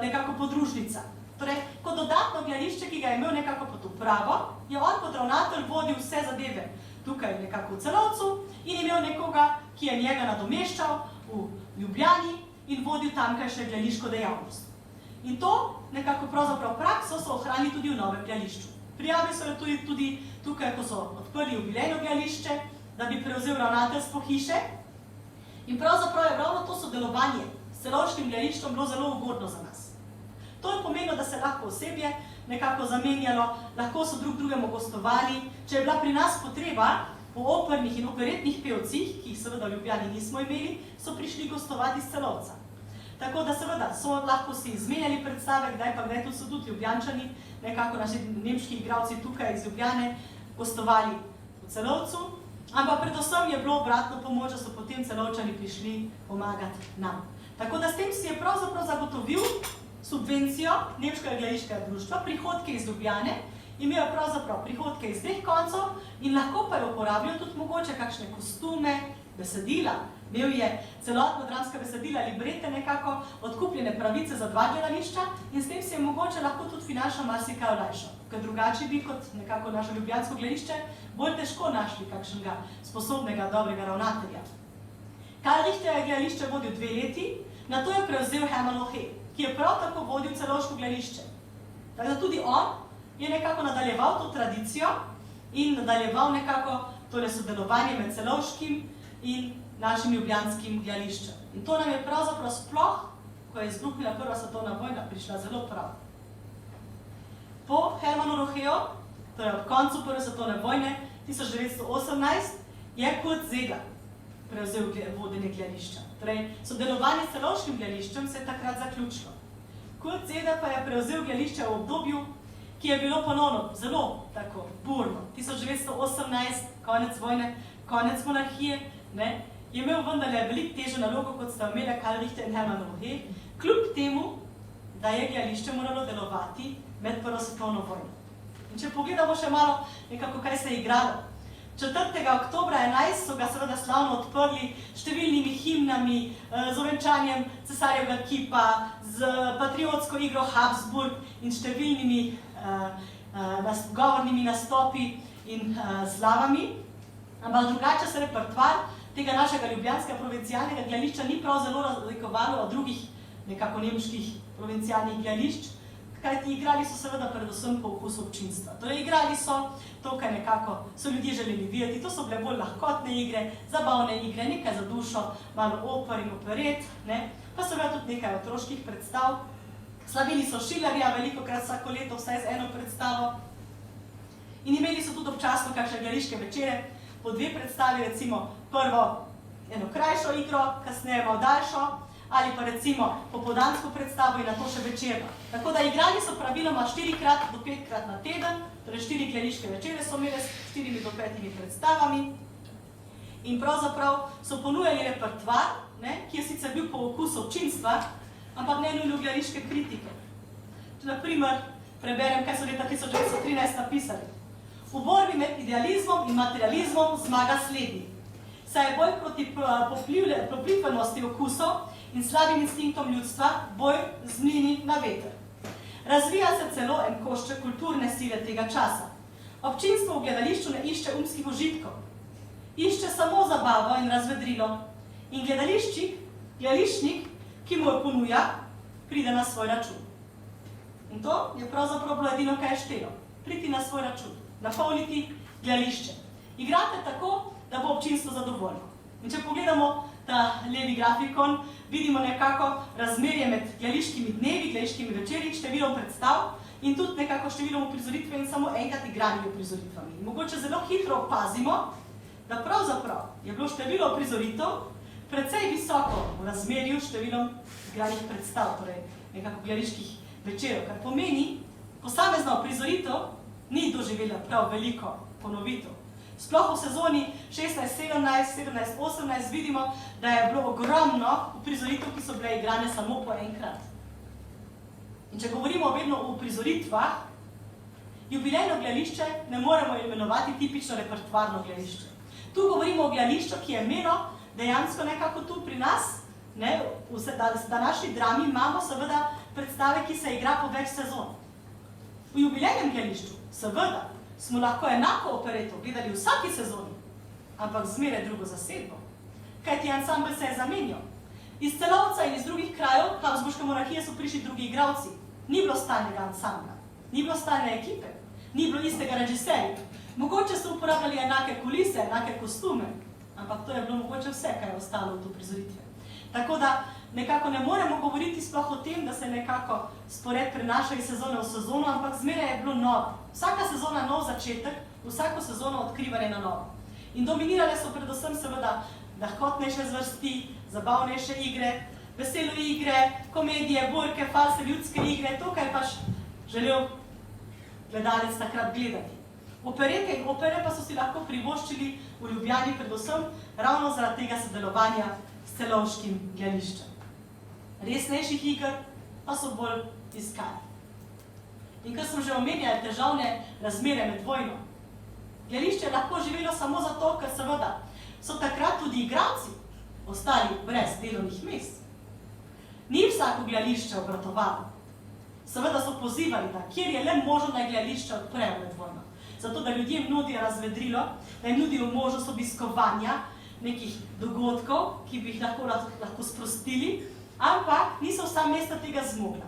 nekako podružnica. Torej, kot dodatno gledališče, ki ga je imel nekako pod upravo, je on kot ravnatelj vodil vse zadeve tukaj nekako v Celovcu in imel nekoga, ki je njega nadomeščal v Ljubljani in vodil tamkajšnjo gledališko dejavnost. In to nekako pravzaprav prakso so ohranili tudi v novem gledališču. Prijavili so jo tudi tukaj, ko so odprli jubilejno gledališče, da bi prevzel ravnateljstvo hiše. In pravzaprav je ravno to sodelovanje s celovškim gledališčem bilo zelo ugodno za nas. To je pomenilo, da se lahko osebje nekako zamenjalo, lahko so drug drugemu gostovali. Če je bila pri nas potreba po opernih in operetnih pevcih, ki jih seveda v Ljubljani nismo imeli, so prišli gostovati iz Celovca. Tako da seveda so lahko si izmenjali predstave, kdaj pa kdaj, tu so tudi Ljubljančani, nekako naši nemški igralci tukaj iz Ljubljane gostovali v Celovcu, ampak predvsem je bilo obratno pomoč, da so potem Celovčani prišli pomagati nam. Tako da s tem si je pravzaprav zagotovil subvencijo Nemškega gledališkega društva, prihodke iz Ljubljane, imajo pravzaprav prihodke iz dveh koncov in lahko pa jo uporabljajo tudi mogoče kakšne kostume, besedila. Imel je celotno dramska besedila, librete nekako, odkupljene pravice za 2 gledališča in s tem si je mogoče lahko tudi finančno marsikaj olajšal. Ker drugače bi kot nekako naše ljubljansko gledališče bolj težko našli kakšnega sposobnega, dobrega ravnatelja. Karl Richter je gledališče vodil 2 leti, nato je prevzel Hermann Lohe, ki je prav tako vodil celovško gledališče. Tako da tudi on je nekako nadaljeval to tradicijo in nadaljeval nekako tole sodelovanje med celovškim in našim ljubljanskim gledališčem. In to nam je pravzaprav sploh, ko je izbruhnila Prva svetovna vojna, prišla zelo prav. Po Hermannu Loheju, torej ob koncu Prve svetovne vojne, 1918, je Kurt Zeder prevzel vodenje gledališča. Torej, sodelovanje s celovškim gledališčem se je takrat zaključilo. Kurt Zeder pa je prevzel gledališče v obdobju, ki je bilo ponovno zelo tako burno. 1918, konec vojne, konec monarhije, je imel vendarle veliko težjo nalogo, kot sta imela Karl Richter in Hermann Lohe, kljub temu, da je gledališče moralo delovati med Prvo svetovno vojno. In če pogledamo še malo nekako, kaj se je igralo. 4. oktobra 11 so ga seveda slavno odprli številnimi himnami, z ovenčanjem cesarjevega kipa, z patriotsko igro Habsburg in številnimi govornimi nastopi in slavami. Ampak drugače se repertoar tega našega ljubljanskega provincialnega gledališča ni prav zelo razlikovalo od drugih nekako nemških provincialnih gledališč, kajti igrali so seveda predvsem po okusu občinstva. Torej, igrali so to, kaj nekako so ljudje želeli videti, to so bile bolj lahkotne igre, zabavne igre, nekaj za dušo, malo oper in operet, pa seveda tudi nekaj otroških predstav. Slavili so Schillerja velikokrat vsako leto, vsaj z eno predstavo. In imeli so tudi občasno kakšne gledališke večere, po 2 predstavi, recimo prvo eno krajšo igro, kasneje malo daljšo, ali pa recimo popoldansko predstavo in nato še večerno. Tako da igrali so praviloma 4-krat do 5-krat na teden, torej 4 gledališke večere so imeli s 4 do 5 predstavami. In pravzaprav so ponujali repertoar, ki je sicer bil po okusu občinstva, ampak ne nujno gledališke kritike. Na primer, preberem, kaj so leta 1913 napisali. V borbi med idealizmom in materializmom zmaga slednji. Saj je boj proti poplitvenosti okusov in slabim instinktom ljudstva boj z mlini na veter. Razvija se celo en košček kulturne sile tega časa. Občinstvo v gledališču ne išče umskih užitkov. Išče samo zabavo in razvedrilo. In gledališčnik, ki mu jo ponuja, pride na svoj račun. In to je pravzaprav bilo edino, kaj je štelo. Priti na svoj račun. Napolniti gledališče. Igrate tako, da bo občinstvo zadovoljno. In če pogledamo ta levi grafikon, vidimo nekako razmerje med gledališkimi dnevi, gledališkimi večeri, številom predstav in tudi nekako številom uprizoritve in samo enkrat igranimi uprizoritvami. Mogoče zelo hitro opazimo, da pravzaprav je bilo število uprizoritev precej visoko v razmerju številom igranih predstav, torej nekako gledaliških večerov, kar pomeni, posamezna uprizoritev ni doživela prav veliko ponovitev. Sploh v sezoni 16-17, 17-18 vidimo, da je bilo ogromno uprizoritev, ki so bile igrane samo po enkrat. In če govorimo vedno o uprizoritvah, jubilejno gledališče ne moremo imenovati tipično repertoarno gledališče. Tu govorimo o gledališču, ki je imelo dejansko nekako tu pri nas, v današnji drami imamo seveda predstave, ki se igra po več sezon. V jubilejnem gledališču, seveda, smo lahko enako opereto gledali v vsaki sezoni, ampak zmeraj drugo zasedbo. Kajti ansambel se je zamenjal. Iz Celovca in iz drugih krajev Habsburške monarhije so prišli drugi igralci. Ni bilo stalnega ansambla, ni bilo stalne ekipe, ni bilo istega režiserja. Mogoče so uporabljali enake kulise, enake kostume, ampak to je bilo mogoče vse, kaj je ostalo v to prizoritve. Tako da nekako ne moremo govoriti sploh o tem, da se nekako spored prenaša iz sezone v sezono, ampak zmeraj je bilo novo. Vsaka sezona nov začetek, vsako sezono odkrivanje na novo. In dominirale so predvsem seveda lahkotnejše zvrsti, zabavnejše igre, veselo igre, komedije, borke, false, ljudske igre, to, kaj pač želel gledalec takrat gledati. Operete in opere pa so si lahko privoščili v Ljubljani predvsem ravno zaradi tega sodelovanja s celovškim gledališčem. Resnejših iger pa so bolj iskali. In ker sem že omenjala težavne razmere med vojno, gledališče je lahko živelo samo zato, ker seveda so takrat tudi igralci ostali brez delovnih mest. Ni vsako gledališče obratovalo. Seveda so pozivali, da kjer je le možno, da gledališče odprejo med vojno. Zato, da ljudje nudijo razvedrilo, da jim nudijo možnost obiskovanja nekih dogodkov, ki bi jih lahko sprostili, ampak niso vsa mesta tega zmogla.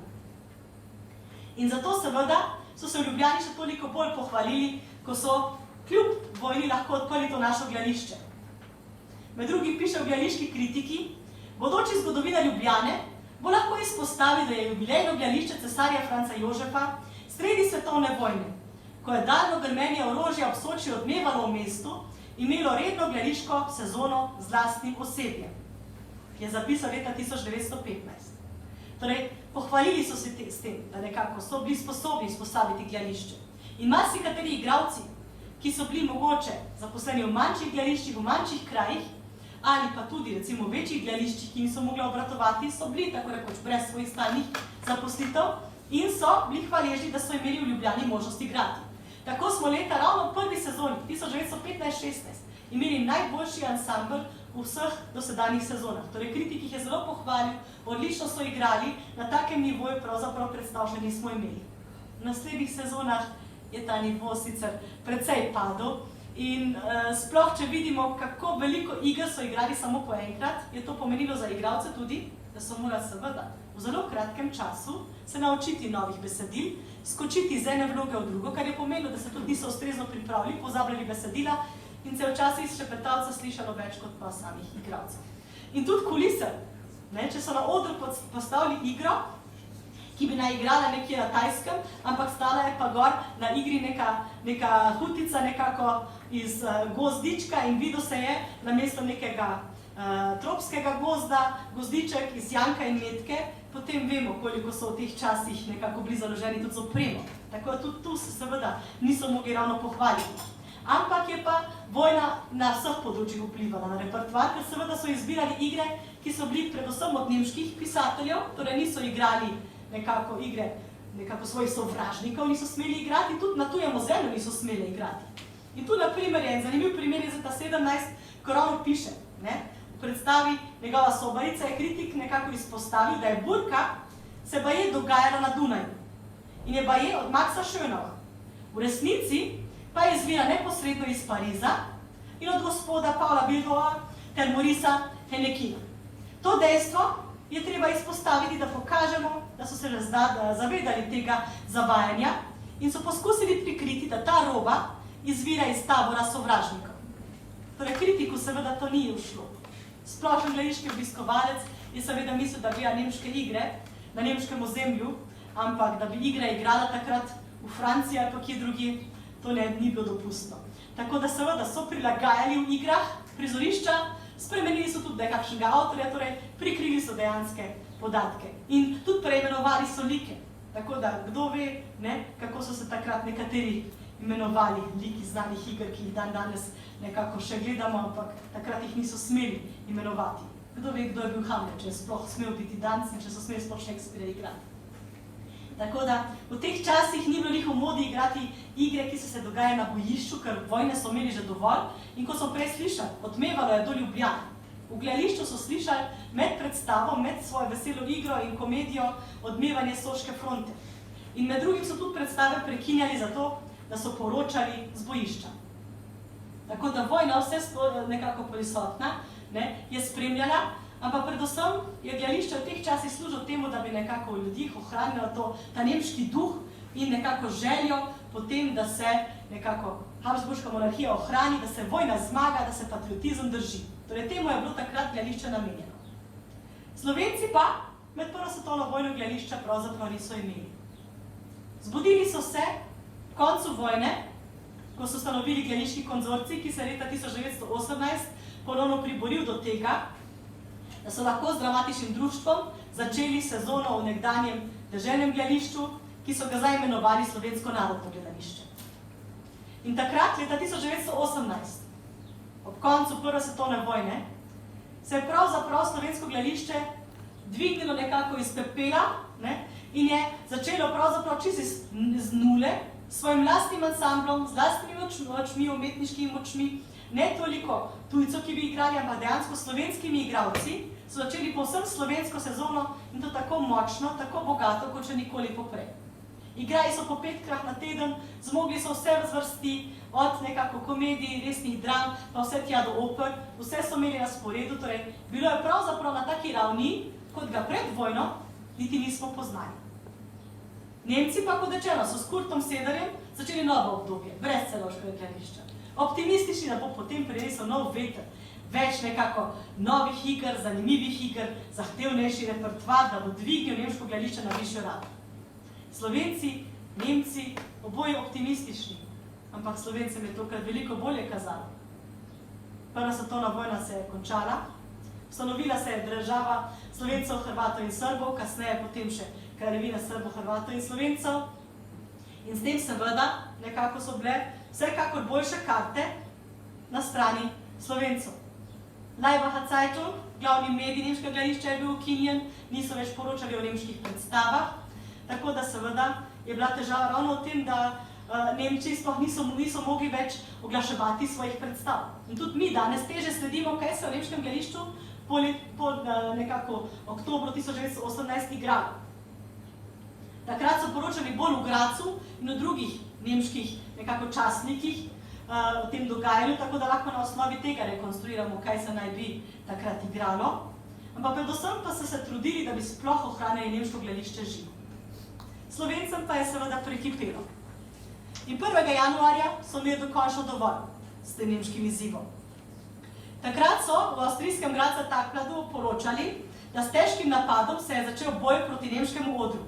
In zato seveda so se v Ljubljani še toliko bolj pohvalili, ko so kljub vojni lahko odprli to našo gledališče. Med drugim piše v gledališki kritiki, bodoči zgodovina Ljubljane bo lahko izpostavil, da je jubilejno gledališče cesarja Franca Jožefa sredi svetovne vojne, ko je daljno grmenje orožja ob Soči odmevalo v mestu, imelo redno gledališko sezono z lastnim osebjem, ki je zapisal leta 1915. Torej, pohvalili so se s tem, da nekako so bili sposobni izpostaviti gledališče. In marsikateri igralci, ki so bili mogoče zaposleni v manjših gledališčih, v manjših krajih, ali pa tudi recimo v večjih gledališčih, ki niso mogli obratovati, so bili tako rekoč brez svojih stalnih zaposlitev in so bili hvaležni, da so imeli v Ljubljani možnost igrati. Tako smo leta ravno v prvi sezoni, 1915-16, imeli najboljši ansambl v vseh dosedanjih sezonah. Torej, kritik jih je zelo pohvalil, odlično so igrali, na takem nivoju pravzaprav predstav še nismo imeli. V naslednjih sezonah je ta nivo sicer precej padel in sploh, če vidimo, kako veliko iger so igrali samo po enkrat, je to pomenilo za igralce tudi, da so morali seveda v zelo kratkem času se naučiti novih besedil, skočiti iz ene vloge v drugo, kar je pomenilo, da se tudi niso ustrezno pripravili, pozabljali besedila in se včasih iz šepetalca slišalo več kot pa samih igralcev. In tudi kulise, če so na odru postavili igro, ki bi naigrala nekje na Tajskem, ampak stala je pa gor na igri neka hutica nekako iz gozdička in videl se je namesto nekega tropskega gozda, gozdiček iz janka in metke, potem vemo, koliko so v teh časih nekako bili založeni tudi z opremo. Tako da tudi tu se seveda niso mogli ravno pohvaliti. Ampak je pa vojna na vseh področjih vplivala na repertoar, ker seveda so izbirali igre, ki so bili predvsem od nemških pisateljev, torej niso igrali nekako igre svojih sovražnikov, niso smeli igrati, tudi na tujem ozemlju niso smeli igrati. In tu na primer je en zanimiv primer iz leta 17, ko ravno piše, v predstavi njegova sobarica je kritik nekako izpostavil, da je burka se baje dogajala na Dunaju in je baje od Maxa Schönauer. V resnici pa je izvira neposredno iz Pariza in od gospoda Pavla Bildova ter Maurica Hennequina. To dejstvo je treba izpostaviti, da pokažemo, da so se zavedali tega zavajanja in so poskusili prikriti, da ta roba izvira iz tabora sovražnikov. Torej, kritiku seveda to ni ušlo. Splošen gledališki obiskovalec je seveda mislil, da gleda nemške igre na nemškem ozemlju, ampak da bi igra igrala takrat v Franciji ali pa kje drugje, to ni bilo dopustno. Tako da seveda so prilagajali v igrah prizorišča, spremenili so tudi nekakšnega avtorja, torej prikrili so dejanske podatke. In tudi preimenovali so like. Tako da kdo ve, kako so se takrat nekateri imenovali liki znanih iger, ki jih danes nekako še gledamo, ampak takrat jih niso smeli imenovati. Kdo ve, kdo je bil Hamlet, če je sploh smel biti danc in če so smeli sploh Shakespeare igrati. Tako da v teh časih ni bilo njih v modi igrati igre, ki so se dogajali na bojišču, ker vojne so imeli že dovolj. In ko so prej slišali, odmevalo je do Ljubljane. V gledališču so slišali med predstavo, med svojo veselo igro in komedijo odmevanje Soške fronte. In med drugim so tudi predstave prekinjali zato, da so poročali z bojišča. Tako da vojna vse nekako prisotna je spremljala, ampak predvsem je gledališče v teh časih služilo temu, da bi nekako v ljudih ohranilo ta nemški duh in nekako željo potem, da se nekako Habsburška monarhija ohrani, da se vojna zmaga, da se patriotizem drži. Torej, temu je bilo takrat gledališče namenjeno. Slovenci pa med prvo svetovno vojno gledališča pravzaprav niso imeli. Zbudili so se v koncu vojne, ko so ustanovili gledališki konzorcij, ki se je leta 1918 ponovno priboril do tega, da so lahko z dramatičnim društvom začeli sezono v nekdanjem deželnem gledališču, ki so ga zdaj imenovali Slovensko narodno gledališče. In takrat, leta 1918, ob koncu Prve svetovne vojne, se je pravzaprav slovensko gledališče dvignilo nekako iz pepela, in je začelo pravzaprav čisto z nule, s svojim lastnim ansamblom, z lastnimi močmi, umetniškimi močmi, ne toliko tujcev, ki bi igrali, ampak dejansko slovenskimi igralci, so začeli povsem slovensko sezono in to tako močno, tako bogato, kot še nikoli poprej. Igrali so po 5-krat na teden, zmogli so vse razvrsti, od nekako komedij, resnih dram, pa vse tja do oper, vse so imeli na sporedu, torej bilo je pravzaprav na taki ravni, kot ga pred vojno niti nismo poznali. Nemci pa, kot rečeno, so s Kurtom Sederjem začeli novo obdobje, brez celovškega gledališča. Optimistični, da bo potem prinesel nov veter, več nekako novih iger, zanimivih iger, zahtevnejši repertoar, da bo dvignil nemško gledališče na višjo raven. Slovenci, Nemci, oboje optimistični, ampak Slovencem je tokrat veliko bolje kazalo. Prva svetovna vojna se je končala, ustanovila se je država Slovencev, Hrvatov in Srbov, kasneje potem še kraljevina Srbov, Hrvatov in Slovencev. In s tem seveda nekako so bile vsekakor boljše karte na strani Slovencev. Laibacher Zeitung, glavni medij nemškega gledališča, je bil ukinjen, niso več poročali o nemških predstavah, tako da seveda je bila težava ravno v tem, da Nemčiji sploh niso mogli več oglaševati svojih predstav. In tudi mi danes teže sledimo, kaj se v nemškem gledališču po nekako oktobru 1918 igralo. Takrat so poročali bolj v Gracu in v drugih nemških nekako časnikih o tem dogajanju, tako da lahko na osnovi tega rekonstruiramo, kaj se naj bi takrat igralo. Ampak predvsem pa so se trudili, da bi sploh ohranili nemško gledališče živo. Slovencem pa je seveda prekipelo. In 1. januarja so imeli dokončno dovolj s tem nemškim izzivom. Takrat so v avstrijskem Grazer Tagblattu poročali, da s težkim napadom se je začel boj proti nemškemu odru.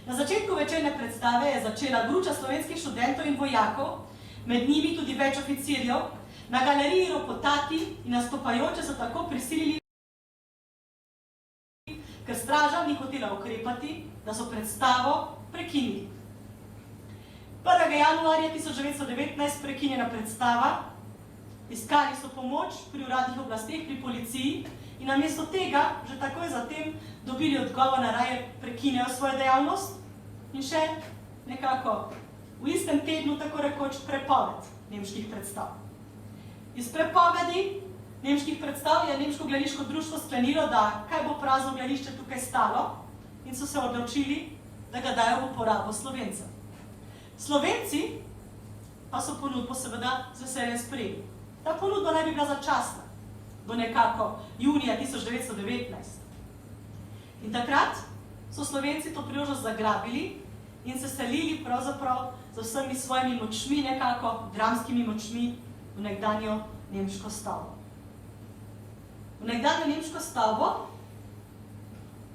Na začetku večerne predstave je začela gruča slovenskih študentov in vojakov, med njimi tudi več oficirjev, na galeriji ropotati in nastopajoče so tako prisilili, ker straža ni hotela ukrepati, da so predstavo prekinili. 1. januarja 1919 prekinjena predstava, iskali so pomoč pri uradnih oblasteh, pri policiji in namesto tega, že takoj zatem, dobili odgovor, na raje prekinejo svojo dejavnost in še nekako v istem tednu tako rekoč prepoved nemških predstav. Iz prepovedi nemških predstav je Nemško gledališko društvo sklenilo, da kaj bo prazno gledališče tukaj stalo in so se odločili, da ga dajo v uporabo Slovencem. Slovenci pa so ponudbo seveda z veseljem sprejeli. Ta ponudba naj bi bila začasna, do nekako junija 1919. In takrat so Slovenci to priložnost zagrabili in se selili pravzaprav z vsemi svojimi močmi, nekako dramskimi močmi, v nekdanjo nemško stavbo. V nekdanjo nemško stavbo,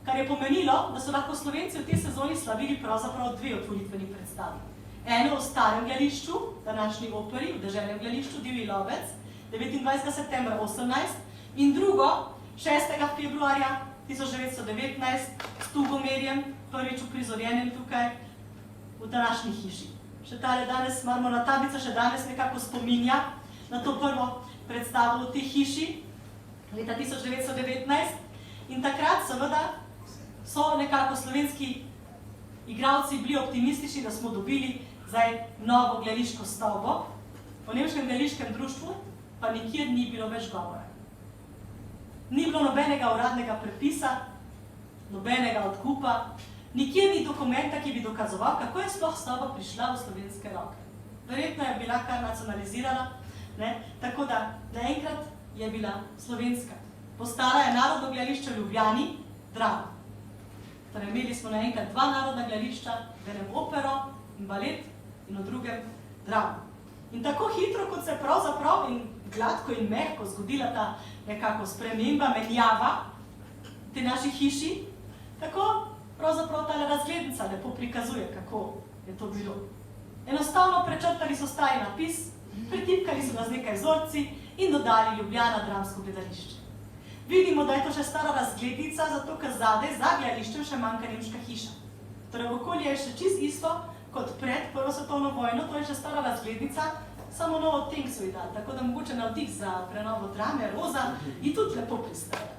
kar je pomenilo, da so lahko Slovenci v tej sezoni slavili pravzaprav dve otvoritveni predstavi. Eno v starem gledališču, današnji operi, v deželnem gledališču Divji lovec, 29. septembra 18, in drugo 6. februarja 1919 s Tugomerjem, prvič uprizorjenem tukaj v današnji hiši. Še tale danes, marmorna tablica še danes nekako spominja na to prvo predstavo v tej hiši, leta 1919. In takrat seveda so nekako slovenski igralci bili optimistični, da smo dobili zdaj novo gledališko stavbo. O nemškem gledališkem društvu pa nikjer ni bilo več govora. Ni bilo nobenega uradnega prepisa, nobenega odkupa, nikjer ni dokumenta, ki bi dokazoval, kako je sploh stavba prišla v slovenske roke. Verjetno je bila kar nacionalizirana, tako da naenkrat je bila slovenska. Postala je Narodno gledališče v Ljubljani, Drama. Torej, imeli smo naenkrat dva narodna gledališča, v enem opero in balet in v drugem dramo. In tako hitro, kot se pravzaprav in gladko in mehko zgodila ta nekako sprememba, menjava te naši hiši, tako pravzaprav ta razglednica lepo prikazuje, kako je to bilo. Enostavno prečrtali so stari napis, pretipkali so ga z nekaj vzorci in dodali Ljubljana dramsko gledališče. Vidimo, da je to še stara razglednica, zato ker zadaj za gledališčem še manjka nemška hiša. Torej, okolje je še čist isto kot pred Prvo svetovno vojno, to je še stara razglednica, samo nov odtenek so ji dali, tako da mogoče navdih za prenovo drame, roza, in tudi lepo pristaja.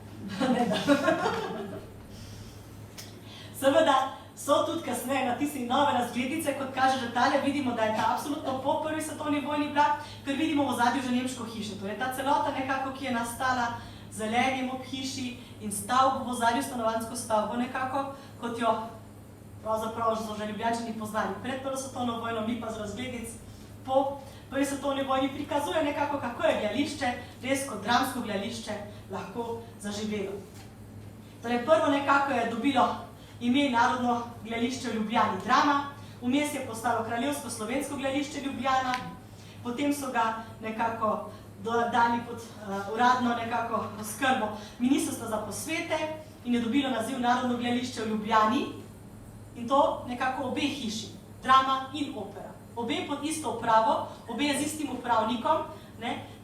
Seveda so tudi kasneje na tisti nove razglednice, kot kaže že tale, vidimo, da je ta absolutno po Prvi svetovni vojni bila, ker vidimo v ozadju že nemško hišo. Torej, ta celota nekako, ki je nastala zelenjem ob hiši in stavbo v ozadju, stanovanjsko stavbo nekako, kot jo pravzaprav so že Ljubljančani poznali pred Prvo svetovno vojno, mi pa z razglednic po Prvi svetovni vojni prikazuje nekako, kako je gledališče, res kot dramsko gledališče, lahko zaživelo. Torej, prvo nekako je dobilo ime Narodno gledališče v Ljubljani Drama, vmes je postalo Kraljevsko slovensko gledališče Ljubljana, potem so ga nekako dali pod uradno nekako skrbo Ministrstva za posvete in je dobilo naziv Narodno gledališče v Ljubljani, in to nekako obe hiši, drama in opera. Obe pod isto upravo, obe z istim upravnikom,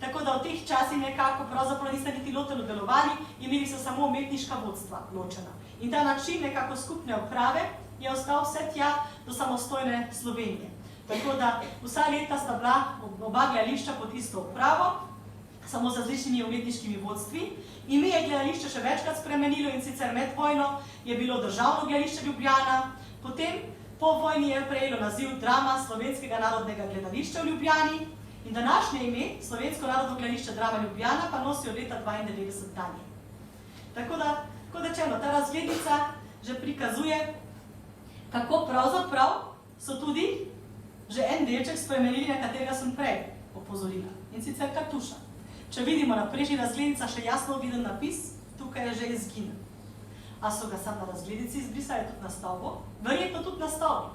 tako da v teh časih nekako pravzaprav niste niti loteno delovali, imeli so samo umetniška vodstva ločena. In ta način nekako skupne uprave je ostal vse tja do samostojne Slovenije. Tako da vsa leta sta bila oba gledališča pod isto upravo, samo z različnimi umetniškimi vodstvi. Ime je gledališče še večkrat spremenilo in sicer med vojno je bilo Državno gledališče Ljubljana, potem po vojni je prejelo naziv Drama Slovenskega narodnega gledališča v Ljubljani in današnje ime, Slovensko narodno gledališče Drama Ljubljana, pa nosi od leta 1992 dalje. Tako da, kot rečeno, ta razglednica že prikazuje, kako pravzaprav so tudi že en delček spremenili, na katerega sem prej opozorila, in sicer kartuša. Če vidimo na prejšnji razglednica še jasno viden napis, tukaj je že izginil. A so ga sam na razglednici izbrisali tudi na stavbo? Verjetno tudi na stavbi.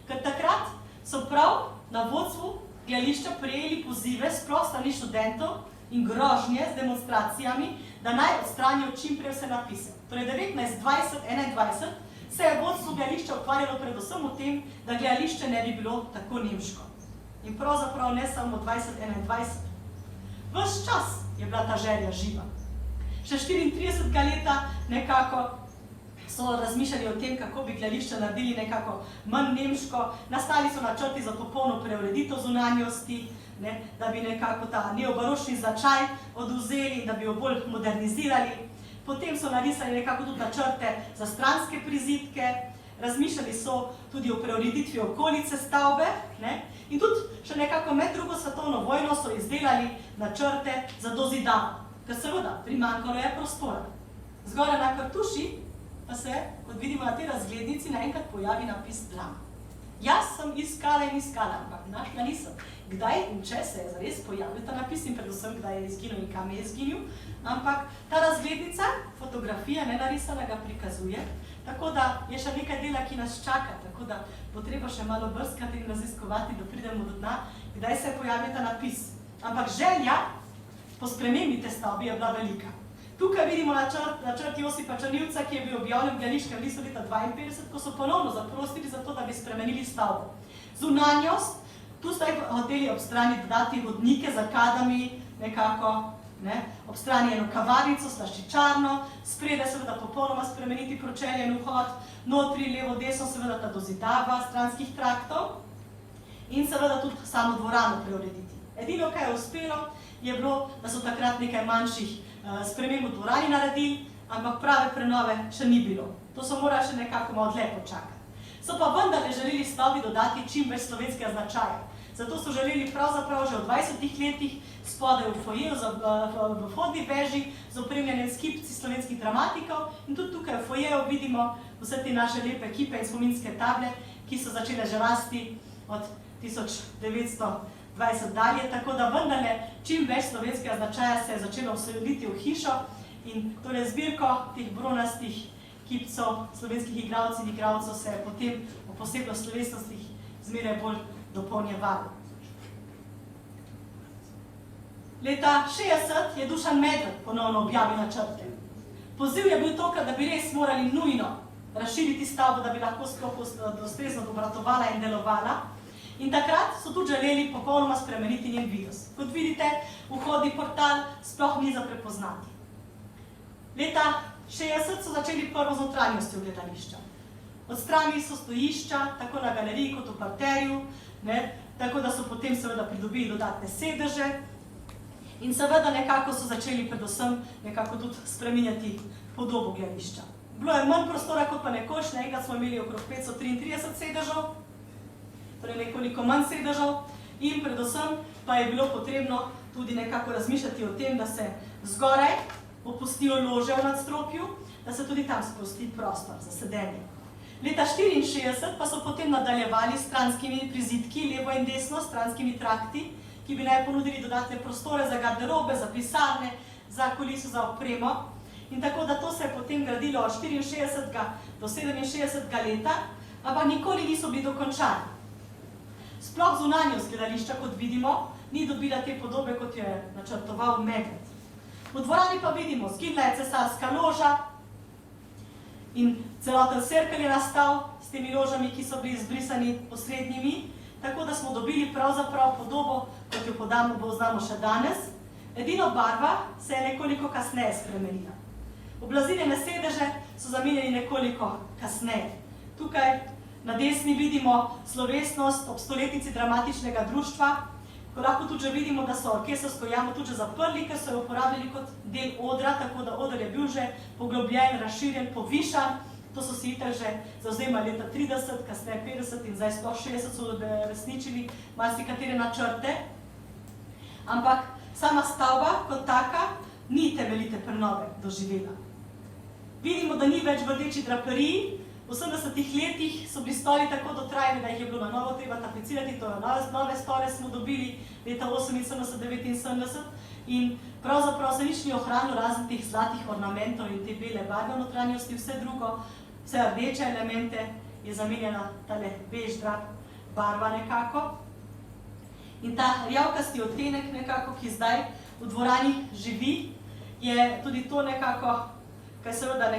Ker takrat so prav na vodstvu gledališča prejeli pozive sploh strani študentov in grožnje z demonstracijami, da naj odstranijo čim prej vse napise. Torej 1920-21 se je vodstvo gledališča ukvarjalo predvsem o tem, da gledališče ne bi bilo tako nemško. In pravzaprav ne samo 2021. Ves čas je bila ta želja živa. Še 34 leta nekako so razmišljali o tem, kako bi gledališče naredili nekako manj nemško. Nastali so načrti za popolno preureditev zunanjosti, da bi nekako ta neobaročni značaj odvzeli in da bi jo bolj modernizirali. Potem so narisali nekako tudi načrte za stranske prizidke, razmišljali so tudi o preureditvi okolice stavbe in tudi še nekako med drugo svetovno vojno so izdelali načrte za dozidavo, ker seveda primanjkalo je prostora. Zgoraj na kartuši pa se, kot vidimo na tej razglednici, naenkrat pojavi napis Drama. Jaz sem iskala in iskala, ampak našla nisem, kdaj in če se je zares pojavil ta napis in predvsem, kdaj je izginil in kam je izginil, ampak ta razglednica, fotografija nenarisana ga prikazuje, tako da je še nekaj dela, ki nas čaka, tako da bo treba še malo brskati in raziskovati, da pridemo do dna, kdaj se je pojavil ta napis. Ampak želja po spremembi te stavbe je bila velika. Tukaj vidimo načrt Josipa Črnivca, ki je bil objavljen v gledališkem listu leta 1952, ko so ponovno zaprosili za to, da bi spremenili stavbo. Zunanjost, tu sta hoteli ob strani dodati vodnike z arkadami, nekako, ob strani eno kavarnico, slaščičarno, spredaj seveda popolnoma spremeniti pročelje in vhod, notri, levo, desno, seveda ta dozidava stranskih traktov in seveda tudi samo dvorano preurediti. Edino, kaj je uspelo, je bilo, da so takrat nekaj manjših sprememb v dvorani naredili, ampak prave prenove še ni bilo. To so morali še nekako malo dlje počakati. So pa vendarle želeli stavbi dodati čim več slovenskega značaja. Zato so želeli pravzaprav že v 20 letih spodaj v fojeju, v vhodni veži, z opremljanjem s kipci slovenskih dramatikov in tudi tukaj v fojeju vidimo vse te naše lepe kipe in spominske table, ki so začele že rasti od 1920 dalje, tako da vendarle čim več slovenskega značaja se je začelo vseliti v hišo in torej zbirko teh bronastih kipcev slovenskih igralcev in igralcev se je potem v posebno slovesnostih zmeraj bolj dopolnjevalo. Leta 60 je Dušan Medved ponovno objavil načrte. Poziv je bil tokrat, da bi res morali nujno razširiti stavbo, da bi lahko sploh ustrezno obratovala in delovala. In takrat so tudi želeli popolnoma spremeniti njen videz. Kot vidite, vhodni portal sploh ni za prepoznati. Leta 60 so začeli prvo z notranjostjo gledališča. Odstranili so stojišča, tako na galeriji kot v parterju, tako da so potem seveda pridobili dodatne sedeže in seveda nekako so začeli predvsem nekako tudi spreminjati podobo gledališča. Bilo je manj prostora kot pa nekoč, enkrat smo imeli okrog 533 sedežev, torej nekoliko manj sedežev in predvsem pa je bilo potrebno tudi nekako razmišljati o tem, da se zgoraj opustijo lože v nadstropju, da se tudi tam sprosti prostor za sedenje. Leta 64 pa so potem nadaljevali s stranskimi prizidki, levo in desno, stranskimi trakti, ki bi naj ponudili dodatne prostore za garderobe, za pisarne, za kuliso, za opremo. In tako da to se je potem gradilo od 64. do 67. leta, ampak nikoli niso bili dokončani. Sploh zunanjost gledališča, kot vidimo, ni dobila te podobe, kot jo je načrtoval Meglet. V dvorani pa vidimo, zginila je cesarska loža in celoten cerkelj je nastal s temi ložami, ki so bili izbrisani posrednjimi, tako da smo dobili pravzaprav podobo, kot jo poznamo še danes. Edino barva se je nekoliko kasneje spremenila. Oblazinjene sedeže so zamenjali nekoliko kasneje. Tukaj na desni vidimo slovesnost ob stoletnici dramatičnega društva, ko lahko tudi že vidimo, da so orkestrsko jamo tudi že zaprli, ker so jo uporabljali kot del odra, tako da oder je bil že poglobljen, razširjen, povišan. To so si itak že zavzemali leta 30, kasneje 50 in zdaj sploh 60 so resničili marsikatere načrte. Ampak sama stavba kot taka ni temeljite prenove doživela. Vidimo, da ni več v rdeči draperiji. V 80-ih letih so bili stoli tako dotrajani, da jih je bilo na novo treba tapecirati, to je nove stole smo dobili leta 78-79 in pravzaprav se nič ni ohranilo razen teh zlatih ornamentov in te bele barve v notranjosti, vse drugo, vse rdeče elemente je zamenjena tale bež drap barva nekako. In ta rjavkasti odtenek nekako, ki zdaj v dvorani živi, je tudi to nekako, kaj seveda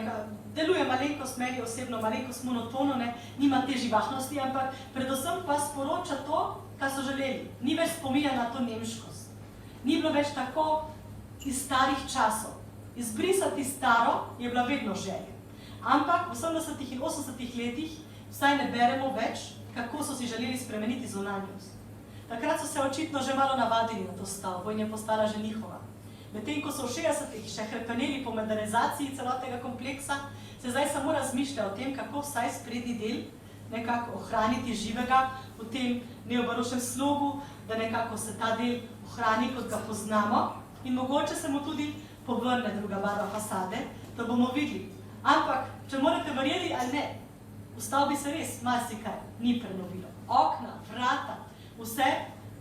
deluje malenkost, meni osebno malenkost monotono, nima te živahnosti, ampak predvsem pa sporoča to, kar so želeli. Ni več spominja na to nemškost. Ni bilo več tako iz starih časov. Izbrisati staro je bila vedno želja. Ampak v 70-ih in 80-ih letih vsaj ne beremo več, kako so si želeli spremeniti zunanjost. Takrat so se očitno že malo navadili na to stavbo in je postala že njihova. Medtem, ko so v 60-ih še hrepeneli po modernizaciji celotnega kompleksa, se zdaj samo razmišlja o tem, kako vsaj sprednji del nekako ohraniti živega v tem neobaročnem slogu, da nekako se ta del ohrani, kot ga poznamo in mogoče se mu tudi povrne druga barva fasade, da bomo videli. Ampak, če morate verjeli ali ne, v stavbi se res marsikaj ni prenovilo. Okna, vrata, vse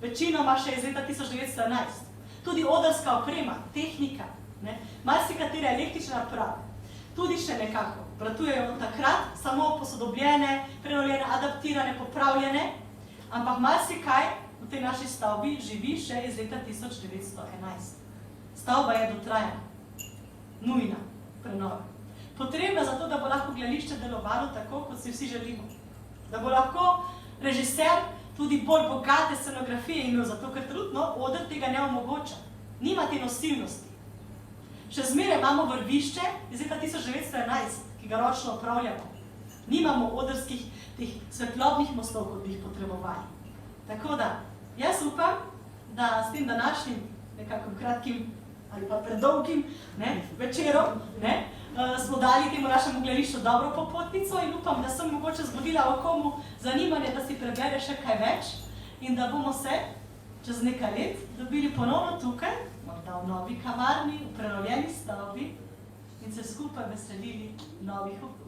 večinoma še iz leta 1911. Tudi odrska oprema, tehnika, marsikatere električne naprave, tudi še nekako vratujejo od takrat, samo posodobljene, prenovljene, adaptirane, popravljene, ampak marsikaj v tej naši stavbi živi še iz leta 1911. Stavba je dotrajana, nujna prenova. Potrebna zato, da bo lahko gledališče delovalo tako, kot si vsi želimo. Da bo lahko režiser tudi bolj bogate scenografije imel, zato ker trenutno oder tega ne omogoča. Nima te nosilnosti. Še zmeraj imamo vrvišče iz leta 1911, ki ga ročno upravljamo. Nimamo odrskih teh svetlobnih mostov, kot bi jih potrebovali. Tako da, jaz upam, da s tem današnjim nekako kratkim ali pa predolgim večerom smo dali temu našemu gledališču dobro popotnico in upam, da sem mogoče zbudila v komu zanimanje, da si prebere še kaj več in da bomo se čez nekaj let dobili ponovno tukaj, morda v novi kavarni, v prenovljeni stavbi in se skupaj veselili novih obdobij.